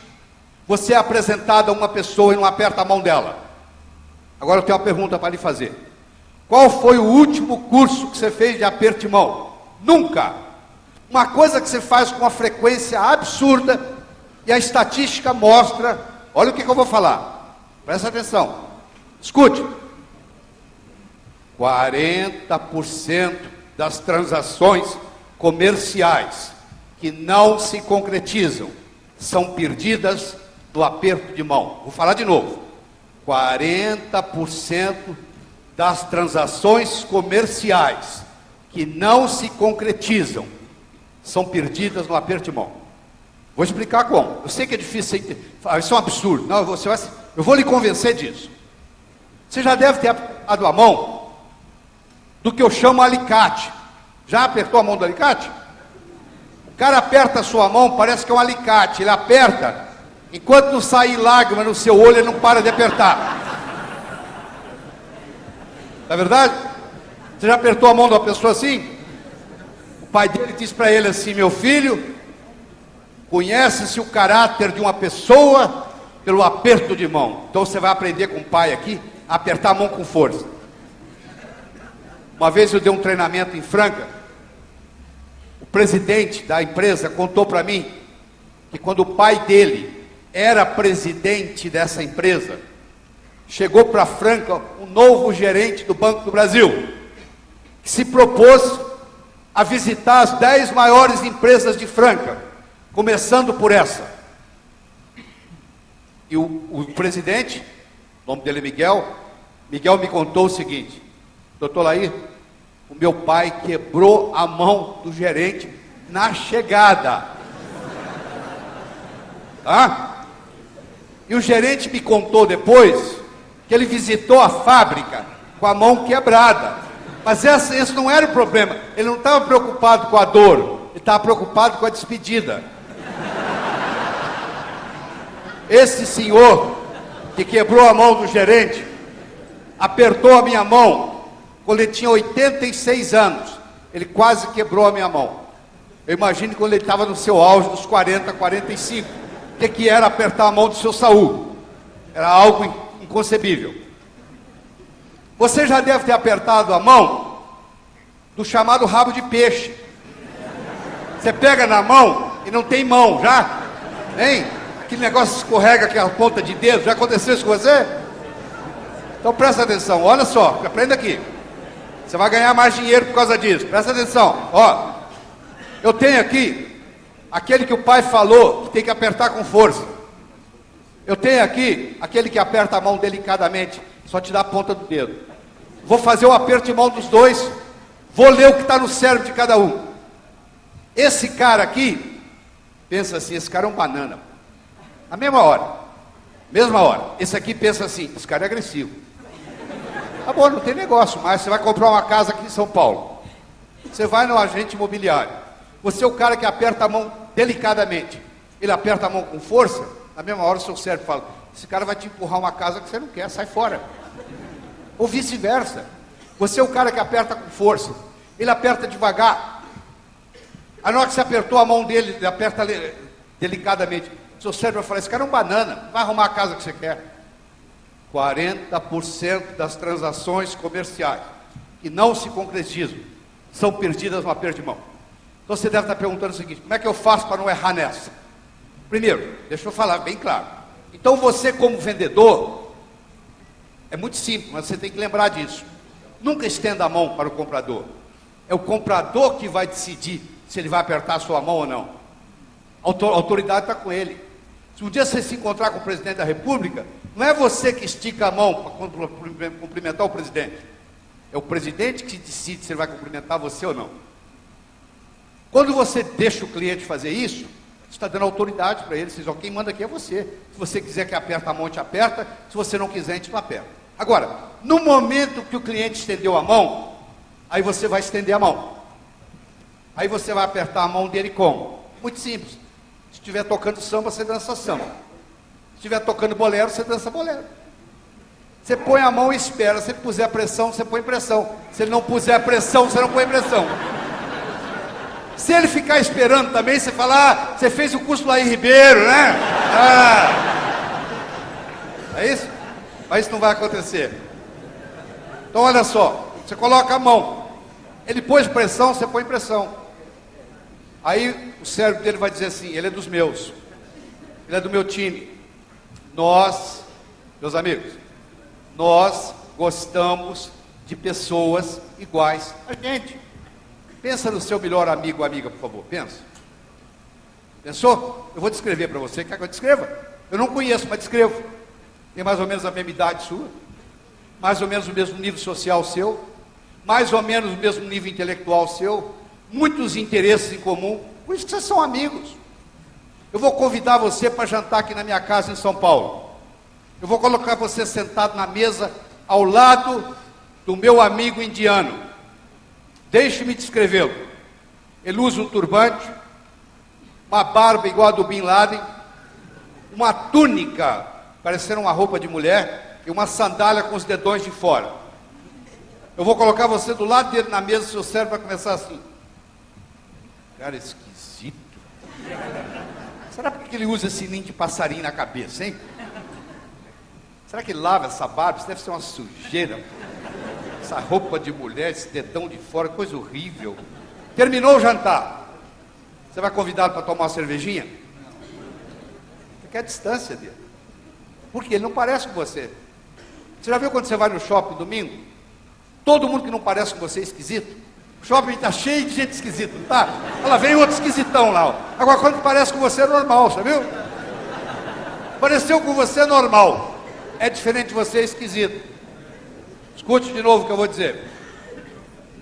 você é apresentado a uma pessoa e não aperta a mão dela. Agora eu tenho uma pergunta para lhe fazer. Qual foi o último curso que você fez de aperto de mão? Nunca. Uma coisa que você faz com uma frequência absurda e a estatística mostra, olha o que eu vou falar. Presta atenção. Escute. 40% das transações comerciais que não se concretizam são perdidas no aperto de mão. Vou falar de novo. 40% das transações comerciais que não se concretizam são perdidas no aperto de mão. Vou explicar como. Eu sei que é difícil, isso é um absurdo. Não, eu vou lhe convencer disso. Você já deve ter apertado a mão do que eu chamo alicate. Já apertou a mão do alicate? O cara aperta a sua mão, parece que é um alicate. Ele aperta, enquanto não sair lágrima no seu olho, ele não para de apertar. Não é verdade? Você já apertou a mão de uma pessoa assim? O pai dele diz para ele assim: meu filho, conhece-se o caráter de uma pessoa pelo aperto de mão. Então você vai aprender com o pai aqui a apertar a mão com força. Uma vez eu dei um treinamento em Franca. O presidente da empresa contou para mim que quando o pai dele era presidente dessa empresa, chegou para Franca um novo gerente do Banco do Brasil, que se propôs a visitar as 10 maiores empresas de Franca, começando por essa. E o presidente, o nome dele é Miguel me contou o seguinte: doutor Lair, o meu pai quebrou a mão do gerente na chegada. Tá? E o gerente me contou depois que ele visitou a fábrica com a mão quebrada. Mas esse não era o problema. Ele não estava preocupado com a dor, ele estava preocupado com a despedida. Esse senhor que quebrou a mão do gerente apertou a minha mão quando ele tinha 86 anos. Ele quase quebrou a minha mão. Eu imagino quando ele estava no seu auge dos 40, 45. O que era apertar a mão do seu Saúl? Era algo inconcebível. Você já deve ter apertado a mão do chamado rabo de peixe. Você pega na mão e não tem mão, já? Hein? aquele negócio escorrega que é a ponta de dedo. Já aconteceu isso com você? Então presta atenção, olha só, aprenda aqui. Você vai ganhar mais dinheiro por causa disso. Presta atenção, ó. Eu tenho aqui aquele que o pai falou que tem que apertar com força. Eu tenho aqui aquele que aperta a mão delicadamente, só te dá a ponta do dedo. Vou fazer o aperto de mão dos dois, vou ler o que está no cérebro de cada um. Esse cara aqui, pensa assim, esse cara é um banana. Na mesma hora. Esse aqui pensa assim, esse cara é agressivo. Tá bom, não tem negócio mais, você vai comprar uma casa aqui em São Paulo. Você vai no agente imobiliário. Você é o cara que aperta a mão delicadamente. Ele aperta a mão com força, na mesma hora o seu cérebro fala, esse cara vai te empurrar uma casa que você não quer, sai fora. Ou vice-versa. Você é o cara que aperta com força. Ele aperta devagar. A hora que você apertou a mão dele, ele aperta delicadamente. Seu cérebro vai falar, esse cara é um banana, vai arrumar a casa que você quer. 40% das transações comerciais que não se concretizam são perdidas no aperto de mão. Então você deve estar perguntando o seguinte, como é que eu faço para não errar nessa? Primeiro, deixa eu falar bem claro. Então você como vendedor, é muito simples, mas você tem que lembrar disso. Nunca estenda a mão para o comprador. É o comprador que vai decidir se ele vai apertar a sua mão ou não. A autoridade está com ele. Se um dia você se encontrar com o presidente da República, não é você que estica a mão para cumprimentar o presidente. É o presidente que decide se ele vai cumprimentar você ou não. Quando você deixa o cliente fazer isso, você está dando autoridade para ele. Você diz, ó, quem manda aqui é você. Se você quiser que aperta a mão, te aperta. Se você não quiser, a gente não aperta. Agora, no momento que o cliente estendeu a mão, aí você vai estender a mão. Aí você vai apertar a mão dele como? Muito simples. Se estiver tocando samba, você dança samba. Se estiver tocando bolero, você dança bolero. Você põe a mão e espera. Se ele puser pressão, você põe pressão. Se ele não puser pressão, você não põe pressão. Se ele ficar esperando também, você fala, ah, você fez o curso Laí Ribeiro, né? Ah. É isso? Mas isso não vai acontecer. Então olha só, você coloca a mão. Ele pôs pressão, você põe pressão. Aí o cérebro dele vai dizer assim, ele é dos meus. Ele é do meu time. Nós, meus amigos, nós gostamos de pessoas iguais a gente. Pensa no seu melhor amigo ou amiga, por favor, pensa. Pensou? Eu vou descrever para você, quer que eu descreva? Eu não conheço, mas descrevo. Tem mais ou menos a mesma idade sua, mais ou menos o mesmo nível social seu, mais ou menos o mesmo nível intelectual seu, muitos interesses em comum, por isso que vocês são amigos. Eu vou convidar você para jantar aqui na minha casa em São Paulo. Eu vou colocar você sentado na mesa ao lado do meu amigo indiano. Deixe-me descrevê-lo. Ele usa um turbante, uma barba igual a do Bin Laden, uma túnica, parecendo uma roupa de mulher, e uma sandália com os dedões de fora. Eu vou colocar você do lado dele na mesa, seu cérebro vai começar assim. Cara esquisito. Será porque ele usa esse ninho de passarinho na cabeça, hein? Será que ele lava essa barba? Isso deve ser uma sujeira. Essa roupa de mulher, esse dedão de fora, coisa horrível. Terminou o jantar. Você vai convidá-lo para tomar uma cervejinha? Fica à distância dele. Porque ele não parece com você. Você já viu quando você vai no shopping domingo? Todo mundo que não parece com você é esquisito. O shopping está cheio de gente esquisita, não tá? Ela vem outro esquisitão lá. Ó. Agora, quando parece com você é normal, você viu? Pareceu com você é normal. É diferente de você, é esquisito. Escute de novo o que eu vou dizer.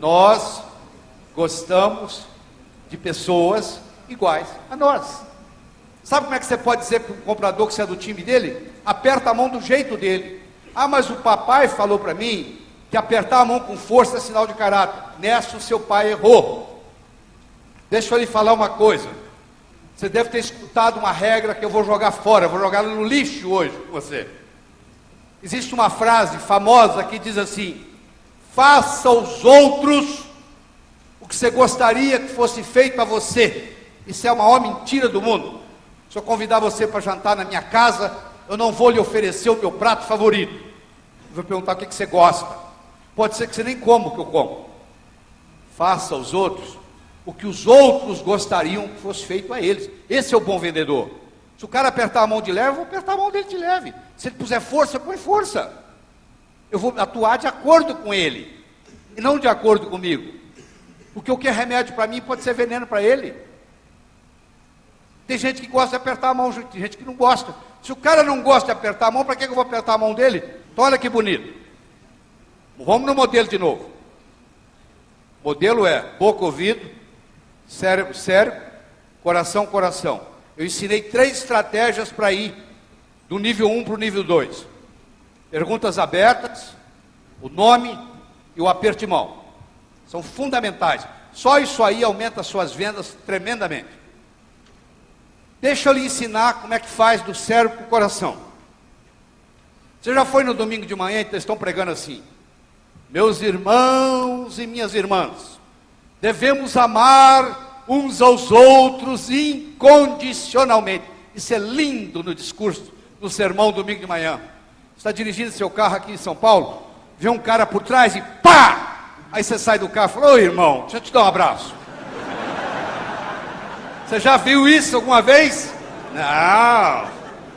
Nós gostamos de pessoas iguais a nós. Sabe como é que você pode dizer para o comprador que você é do time dele? Aperta a mão do jeito dele. Ah, mas o papai falou para mim que apertar a mão com força é sinal de caráter. Nessa o seu pai errou. Deixa eu lhe falar uma coisa. Você deve ter escutado uma regra que eu vou jogar fora, eu vou jogar no lixo hoje com você. Existe uma frase famosa que diz assim: faça aos outros o que você gostaria que fosse feito a você. Isso é a maior mentira do mundo. Se eu convidar você para jantar na minha casa, eu não vou lhe oferecer o meu prato favorito. Eu vou perguntar o que você gosta. Pode ser que você nem coma o que eu como. Faça aos outros o que os outros gostariam que fosse feito a eles. Esse é o bom vendedor. Se o cara apertar a mão de leve, eu vou apertar a mão dele de leve. Se ele puser força, põe força. Eu vou atuar de acordo com ele, e não de acordo comigo. Porque o que é remédio para mim pode ser veneno para ele. Tem gente que gosta de apertar a mão, tem gente que não gosta. Se o cara não gosta de apertar a mão, para que eu vou apertar a mão dele? Então olha que bonito. Vamos no modelo de novo. O modelo é boca, ouvido, cérebro, cérebro, coração, coração. Eu ensinei 3 estratégias para ir do nível 1 para o nível 2. Perguntas abertas, o nome e o aperto de mão. São fundamentais. Só isso aí aumenta as suas vendas tremendamente. Deixa eu lhe ensinar como é que faz do cérebro para o coração. Você já foi no domingo de manhã e eles estão pregando assim: meus irmãos e minhas irmãs, devemos amar uns aos outros incondicionalmente. Isso é lindo no discurso, no sermão domingo de manhã. Você está dirigindo seu carro aqui em São Paulo, vê um cara por trás e pá! Aí você sai do carro e fala: ô irmão, deixa eu te dar um abraço. Você já viu isso alguma vez? Não.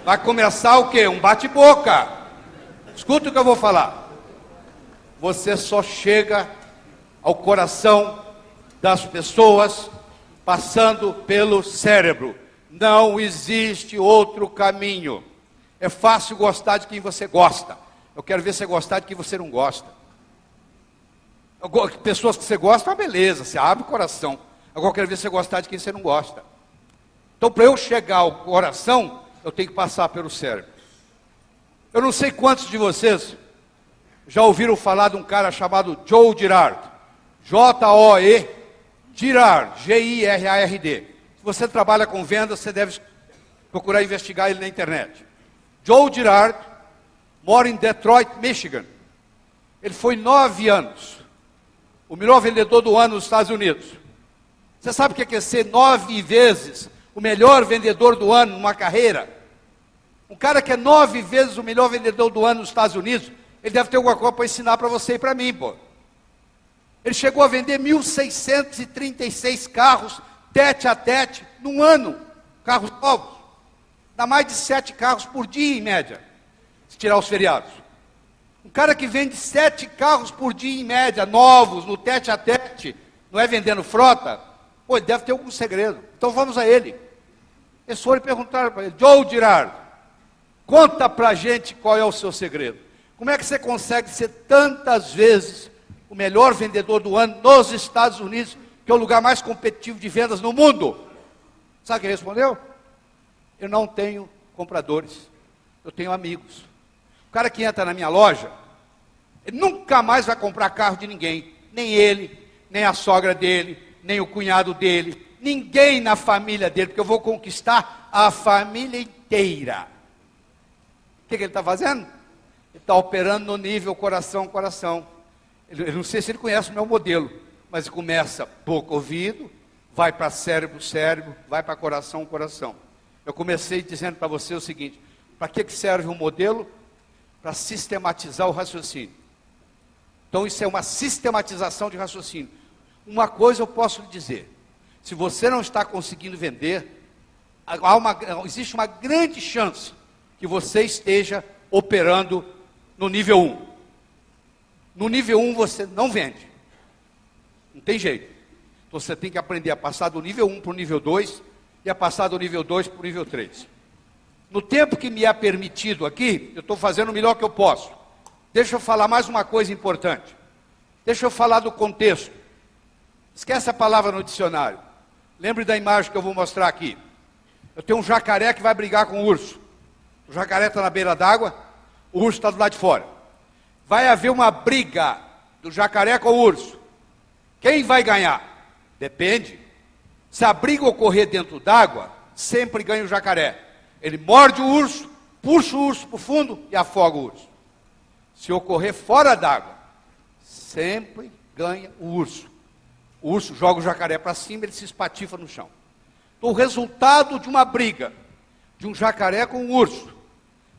Vai começar o quê? Um bate-boca. Escuta o que eu vou falar. Você só chega ao coração das pessoas passando pelo cérebro. Não existe outro caminho. É fácil gostar de quem você gosta. Eu quero ver você gostar de quem você não gosta. Pessoas que você gosta, beleza, você abre o coração. Agora eu quero ver você gostar de quem você não gosta. Então, para eu chegar ao coração, eu tenho que passar pelo cérebro. Eu não sei quantos de vocês já ouviram falar de um cara chamado Joe Girard. J-O-E Girard, G-I-R-A-R-D. Se você trabalha com vendas, você deve procurar investigar ele na internet. Joe Girard mora em Detroit, Michigan. Ele foi 9 anos o melhor vendedor do ano nos Estados Unidos. Você sabe o que é ser 9 vezes o melhor vendedor do ano numa carreira? Um cara que é 9 vezes o melhor vendedor do ano nos Estados Unidos, ele deve ter alguma coisa para ensinar para você e para mim, pô. Ele chegou a vender 1.636 carros, tete a tete, num ano. Carros novos. Dá mais de 7 carros por dia, em média, se tirar os feriados. Um cara que vende 7 carros por dia, em média, novos, no tete a tete, não é vendendo frota? Pô, ele deve ter algum segredo. Então vamos a ele. Eles foram perguntar para ele: Joe Girard, conta pra gente qual é o seu segredo. Como é que você consegue ser tantas vezes o melhor vendedor do ano nos Estados Unidos, que é o lugar mais competitivo de vendas no mundo? Sabe o que ele respondeu? Eu não tenho compradores, eu tenho amigos. O cara que entra na minha loja, ele nunca mais vai comprar carro de ninguém. Nem ele, nem a sogra dele, nem o cunhado dele, ninguém na família dele, porque eu vou conquistar a família inteira. O que ele está fazendo? Ele está operando no nível coração. Eu não sei se ele conhece o meu modelo, mas começa boca, ouvido, vai para cérebro, vai para coração. Eu comecei dizendo para você o seguinte: para que serve um modelo? Para sistematizar o raciocínio. Então isso é uma sistematização de raciocínio. Uma coisa eu posso lhe dizer: se você não está conseguindo vender, existe uma grande chance que você esteja operando no nível 1. No nível 1 você não vende. Não tem jeito. Então você tem que aprender a passar do nível 1 para o nível 2 e a passar do nível 2 para o nível 3. No tempo que me é permitido aqui, eu estou fazendo o melhor que eu posso. Deixa eu falar mais uma coisa importante. Deixa eu falar do contexto. Esquece a palavra no dicionário. Lembre da imagem que eu vou mostrar aqui. Eu tenho um jacaré que vai brigar com o urso. O jacaré está na beira d'água, o urso está do lado de fora. Vai haver uma briga do jacaré com o urso. Quem vai ganhar? Depende. Se a briga ocorrer dentro d'água, sempre ganha o jacaré. Ele morde o urso, puxa o urso para o fundo e afoga o urso. Se ocorrer fora d'água, sempre ganha o urso. O urso joga o jacaré para cima, ele se espatifa no chão. Então, o resultado de uma briga de um jacaré com um urso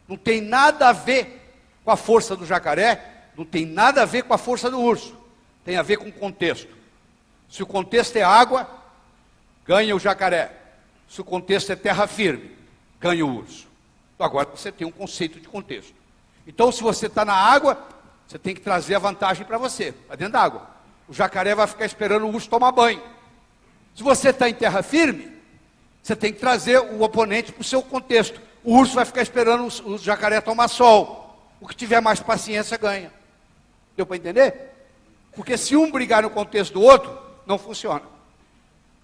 não tem nada a ver com a força do jacaré, não tem nada a ver com a força do urso. Tem a ver com o contexto. Se o contexto é água, ganha o jacaré. Se o contexto é terra firme, ganha o urso. Então agora você tem um conceito de contexto. Então se você está na água, você tem que trazer a vantagem para você, para dentro da água. O jacaré vai ficar esperando o urso tomar banho. Se você está em terra firme, você tem que trazer o oponente para o seu contexto. O urso vai ficar esperando o jacaré tomar sol. O que tiver mais paciência ganha. Deu para entender? Porque se um brigar no contexto do outro, não funciona.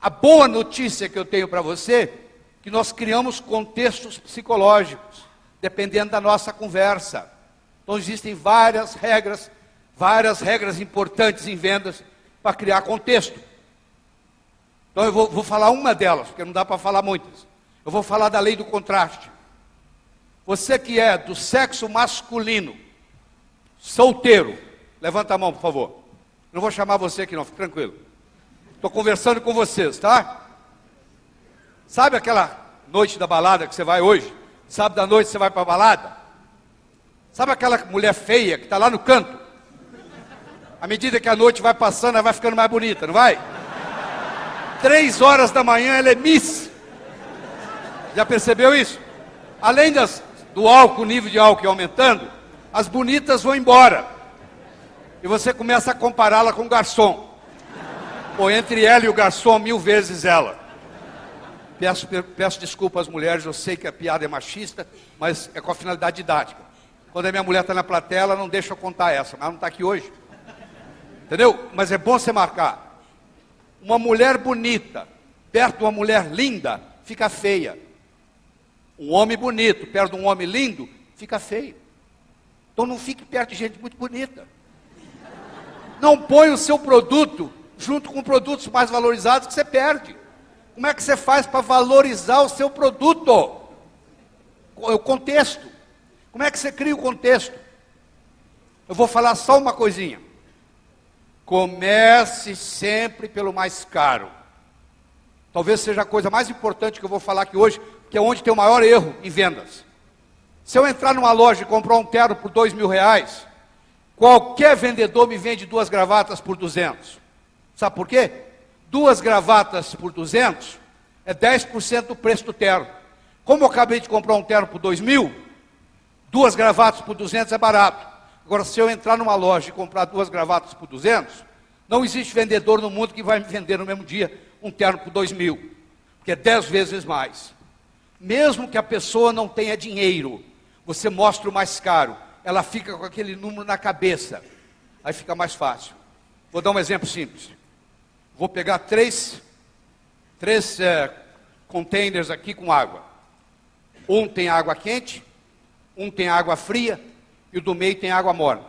A boa notícia que eu tenho para você, é que nós criamos contextos psicológicos, dependendo da nossa conversa. Então existem várias regras importantes em vendas para criar contexto. Então eu vou falar uma delas, porque não dá para falar muitas. Eu vou falar da lei do contraste. Você que é do sexo masculino, solteiro, levanta a mão, por favor. Não vou chamar você aqui não, fique tranquilo. Estou conversando com vocês, tá? Sabe aquela noite da balada que você vai hoje? Sábado à noite você vai para a balada? Sabe aquela mulher feia que está lá no canto? À medida que a noite vai passando, ela vai ficando mais bonita, não vai? 3 horas da manhã ela é Miss. Já percebeu isso? Além do álcool, o nível de álcool aumentando, as bonitas vão embora. E você começa a compará-la com o garçom. Pô, entre ela e o garçom, 1000 vezes ela. Peço desculpa às mulheres, eu sei que a piada é machista, mas é com a finalidade didática. Quando a minha mulher está na plateia, ela não deixa eu contar essa, mas ela não está aqui hoje. Entendeu? Mas é bom você marcar. Uma mulher bonita, perto de uma mulher linda, fica feia. Um homem bonito, perto de um homem lindo, fica feio. Então não fique perto de gente muito bonita. Não põe o seu produto junto com produtos mais valorizados que você perde. Como é que você faz para valorizar o seu produto? O contexto. Como é que você cria o contexto? Eu vou falar só uma coisinha. Comece sempre pelo mais caro. Talvez seja a coisa mais importante que eu vou falar aqui hoje, que é onde tem o maior erro em vendas. Se eu entrar numa loja e comprar um terno por R$2.000, qualquer vendedor me vende 2 gravatas por 200. Sabe por quê? 2 gravatas por 200 é 10% do preço do terno. Como eu acabei de comprar um terno por 2.000, 2 gravatas por 200 é barato. Agora, se eu entrar numa loja e comprar 2 gravatas por 200, não existe vendedor no mundo que vai me vender no mesmo dia um terno por 2.000, porque é 10 vezes mais. Mesmo que a pessoa não tenha dinheiro, você mostra o mais caro, ela fica com aquele número na cabeça, aí fica mais fácil. Vou dar um exemplo simples. Vou pegar três containers aqui com água. Um tem água quente, um tem água fria, e o do meio tem água morna.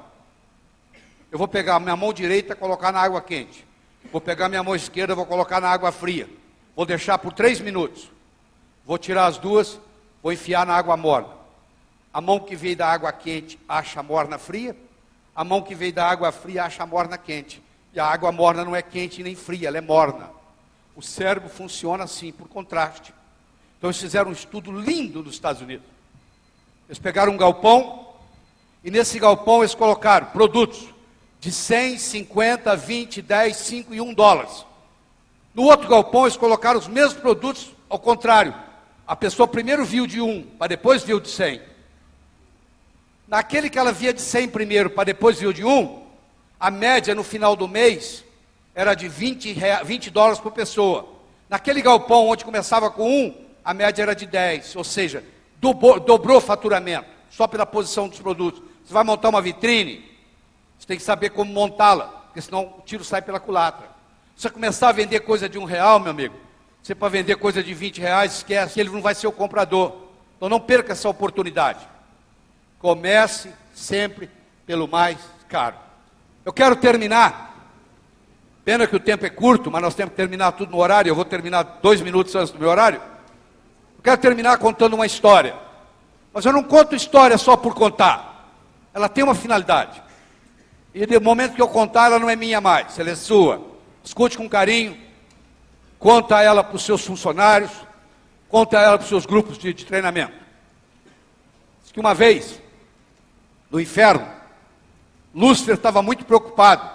Eu vou pegar a minha mão direita e colocar na água quente. Vou pegar a minha mão esquerda e vou colocar na água fria. Vou deixar por 3 minutos. Vou tirar as duas, vou enfiar na água morna. A mão que veio da água quente acha a morna fria. A mão que veio da água fria acha a morna quente. E a água morna não é quente nem fria, ela é morna. O cérebro funciona assim, por contraste. Então eles fizeram um estudo lindo nos Estados Unidos. Eles pegaram um galpão, e nesse galpão eles colocaram produtos de 100, 50, 20, 10, 5 e $1. No outro galpão eles colocaram os mesmos produtos ao contrário. A pessoa primeiro viu de 1, para depois viu de 100. Naquele que ela via de 100 primeiro, para depois viu de 1, a média no final do mês era de $20 por pessoa. Naquele galpão onde começava com 1, a média era de 10, ou seja, dobrou o faturamento, só pela posição dos produtos. Você vai montar uma vitrine, você tem que saber como montá-la, porque senão o tiro sai pela culatra. Se você começar a vender coisa de R$1, meu amigo, você para vender coisa de R$20, esquece, ele não vai ser o comprador. Então não perca essa oportunidade. Comece sempre pelo mais caro. Eu quero terminar, pena que o tempo é curto, mas nós temos que terminar tudo no horário, eu vou terminar 2 minutos antes do meu horário. Eu quero terminar contando uma história. Mas eu não conto história só por contar. Ela tem uma finalidade. E no momento que eu contar, ela não é minha mais, ela é sua. Escute com carinho, conta ela para os seus funcionários, conta ela para os seus grupos de treinamento. Diz que uma vez, no inferno, Lúcifer estava muito preocupado,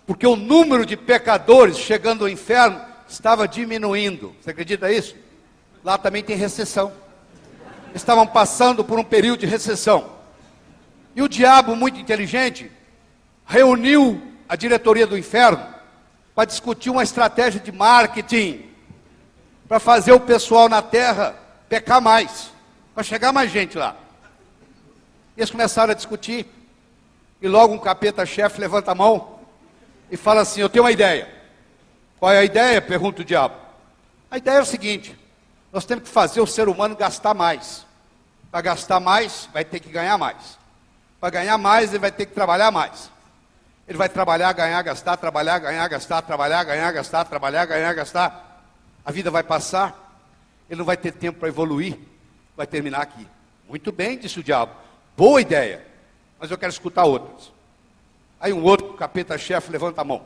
porque o número de pecadores chegando ao inferno estava diminuindo. Você acredita nisso? Lá também tem recessão. estavam passando por um período de recessão. E o diabo, muito inteligente, reuniu a diretoria do inferno para discutir uma estratégia de marketing, para fazer o pessoal na terra pecar mais, para chegar mais gente lá. E eles começaram a discutir, e logo um capeta-chefe levanta a mão e fala assim: eu tenho uma ideia. Qual é a ideia? Pergunta o diabo. A ideia é o seguinte: nós temos que fazer o ser humano gastar mais. Para gastar mais, vai ter que ganhar mais. Para ganhar mais, ele vai ter que trabalhar mais. Ele vai trabalhar, ganhar, gastar, trabalhar, ganhar, gastar, trabalhar, ganhar, gastar, trabalhar, ganhar, gastar. A vida vai passar, ele não vai ter tempo para evoluir, vai terminar aqui. Muito bem, disse o diabo. Boa ideia, mas eu quero escutar outras. Aí um outro capeta-chefe levanta a mão.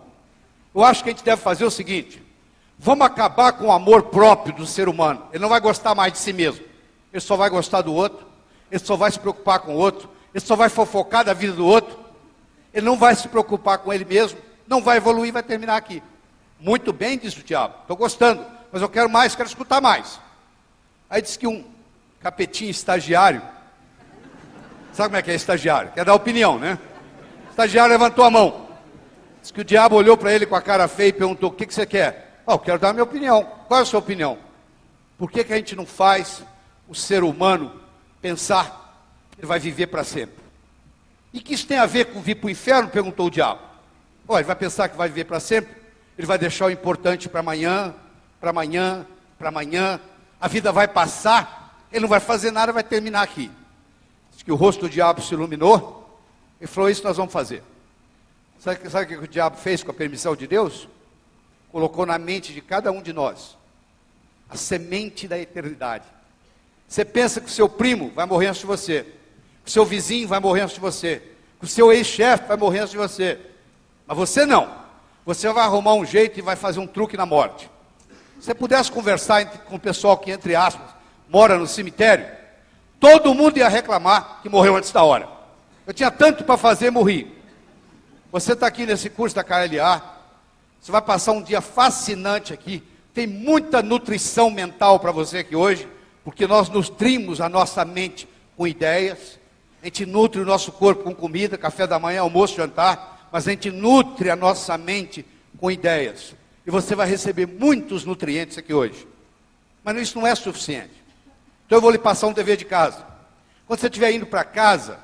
Eu acho que a gente deve fazer o seguinte: vamos acabar com o amor próprio do ser humano. Ele não vai gostar mais de si mesmo. Ele só vai gostar do outro. Ele só vai se preocupar com o outro. Ele só vai fofocar da vida do outro. Ele não vai se preocupar com ele mesmo. Não vai evoluir, vai terminar aqui. Muito bem, disse o diabo. Estou gostando, mas eu quero mais, quero escutar mais. Aí disse que um capetinho estagiário, sabe como é que é estagiário? Quer dar opinião, né? O estagiário levantou a mão. Diz que o diabo olhou para ele com a cara feia e perguntou: o que você quer? Eu quero dar a minha opinião. Qual é a sua opinião? Por que a gente não faz o ser humano pensar que ele vai viver para sempre? E que isso tem a ver com vir para o inferno? Perguntou o diabo. Ele vai pensar que vai viver para sempre? Ele vai deixar o importante para amanhã, para amanhã, para amanhã. A vida vai passar, ele não vai fazer nada, vai terminar aqui. Diz que o rosto do diabo se iluminou e falou: isso nós vamos fazer. Sabe o que o diabo fez com a permissão de Deus? Colocou na mente de cada um de nós a semente da eternidade. Você pensa que o seu primo vai morrer antes de você, que o seu vizinho vai morrer antes de você, que o seu ex-chefe vai morrer antes de você, mas você não. Você vai arrumar um jeito e vai fazer um truque na morte. Se você pudesse conversar com o pessoal que, entre aspas, mora no cemitério, todo mundo ia reclamar que morreu antes da hora. Eu tinha tanto para fazer e morri. Você está aqui nesse curso da KLA, você vai passar um dia fascinante aqui. Tem muita nutrição mental para você aqui hoje, porque nós nutrimos a nossa mente com ideias, a gente nutre o nosso corpo com comida, café da manhã, almoço, jantar, mas a gente nutre a nossa mente com ideias. E você vai receber muitos nutrientes aqui hoje. Mas isso não é suficiente. Então eu vou lhe passar um dever de casa. Quando você estiver indo para casa,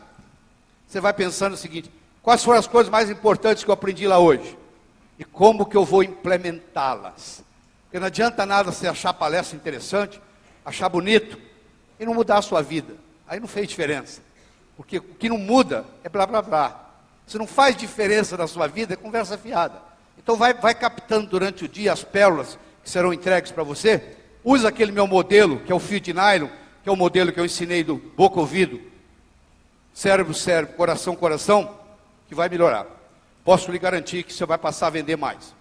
você vai pensando o seguinte: quais foram as coisas mais importantes que eu aprendi lá hoje? E como que eu vou implementá-las? Porque não adianta nada você achar a palestra interessante, achar bonito, e não mudar a sua vida. Aí não fez diferença. Porque o que não muda é blá blá blá. Se não faz diferença na sua vida, é conversa fiada. Então vai captando durante o dia as pérolas que serão entregues para você. Usa aquele meu modelo, que é o fio de nylon, que é o modelo que eu ensinei do boca-ouvido, cérebro-cérebro, coração-coração, que vai melhorar. Posso lhe garantir que você vai passar a vender mais.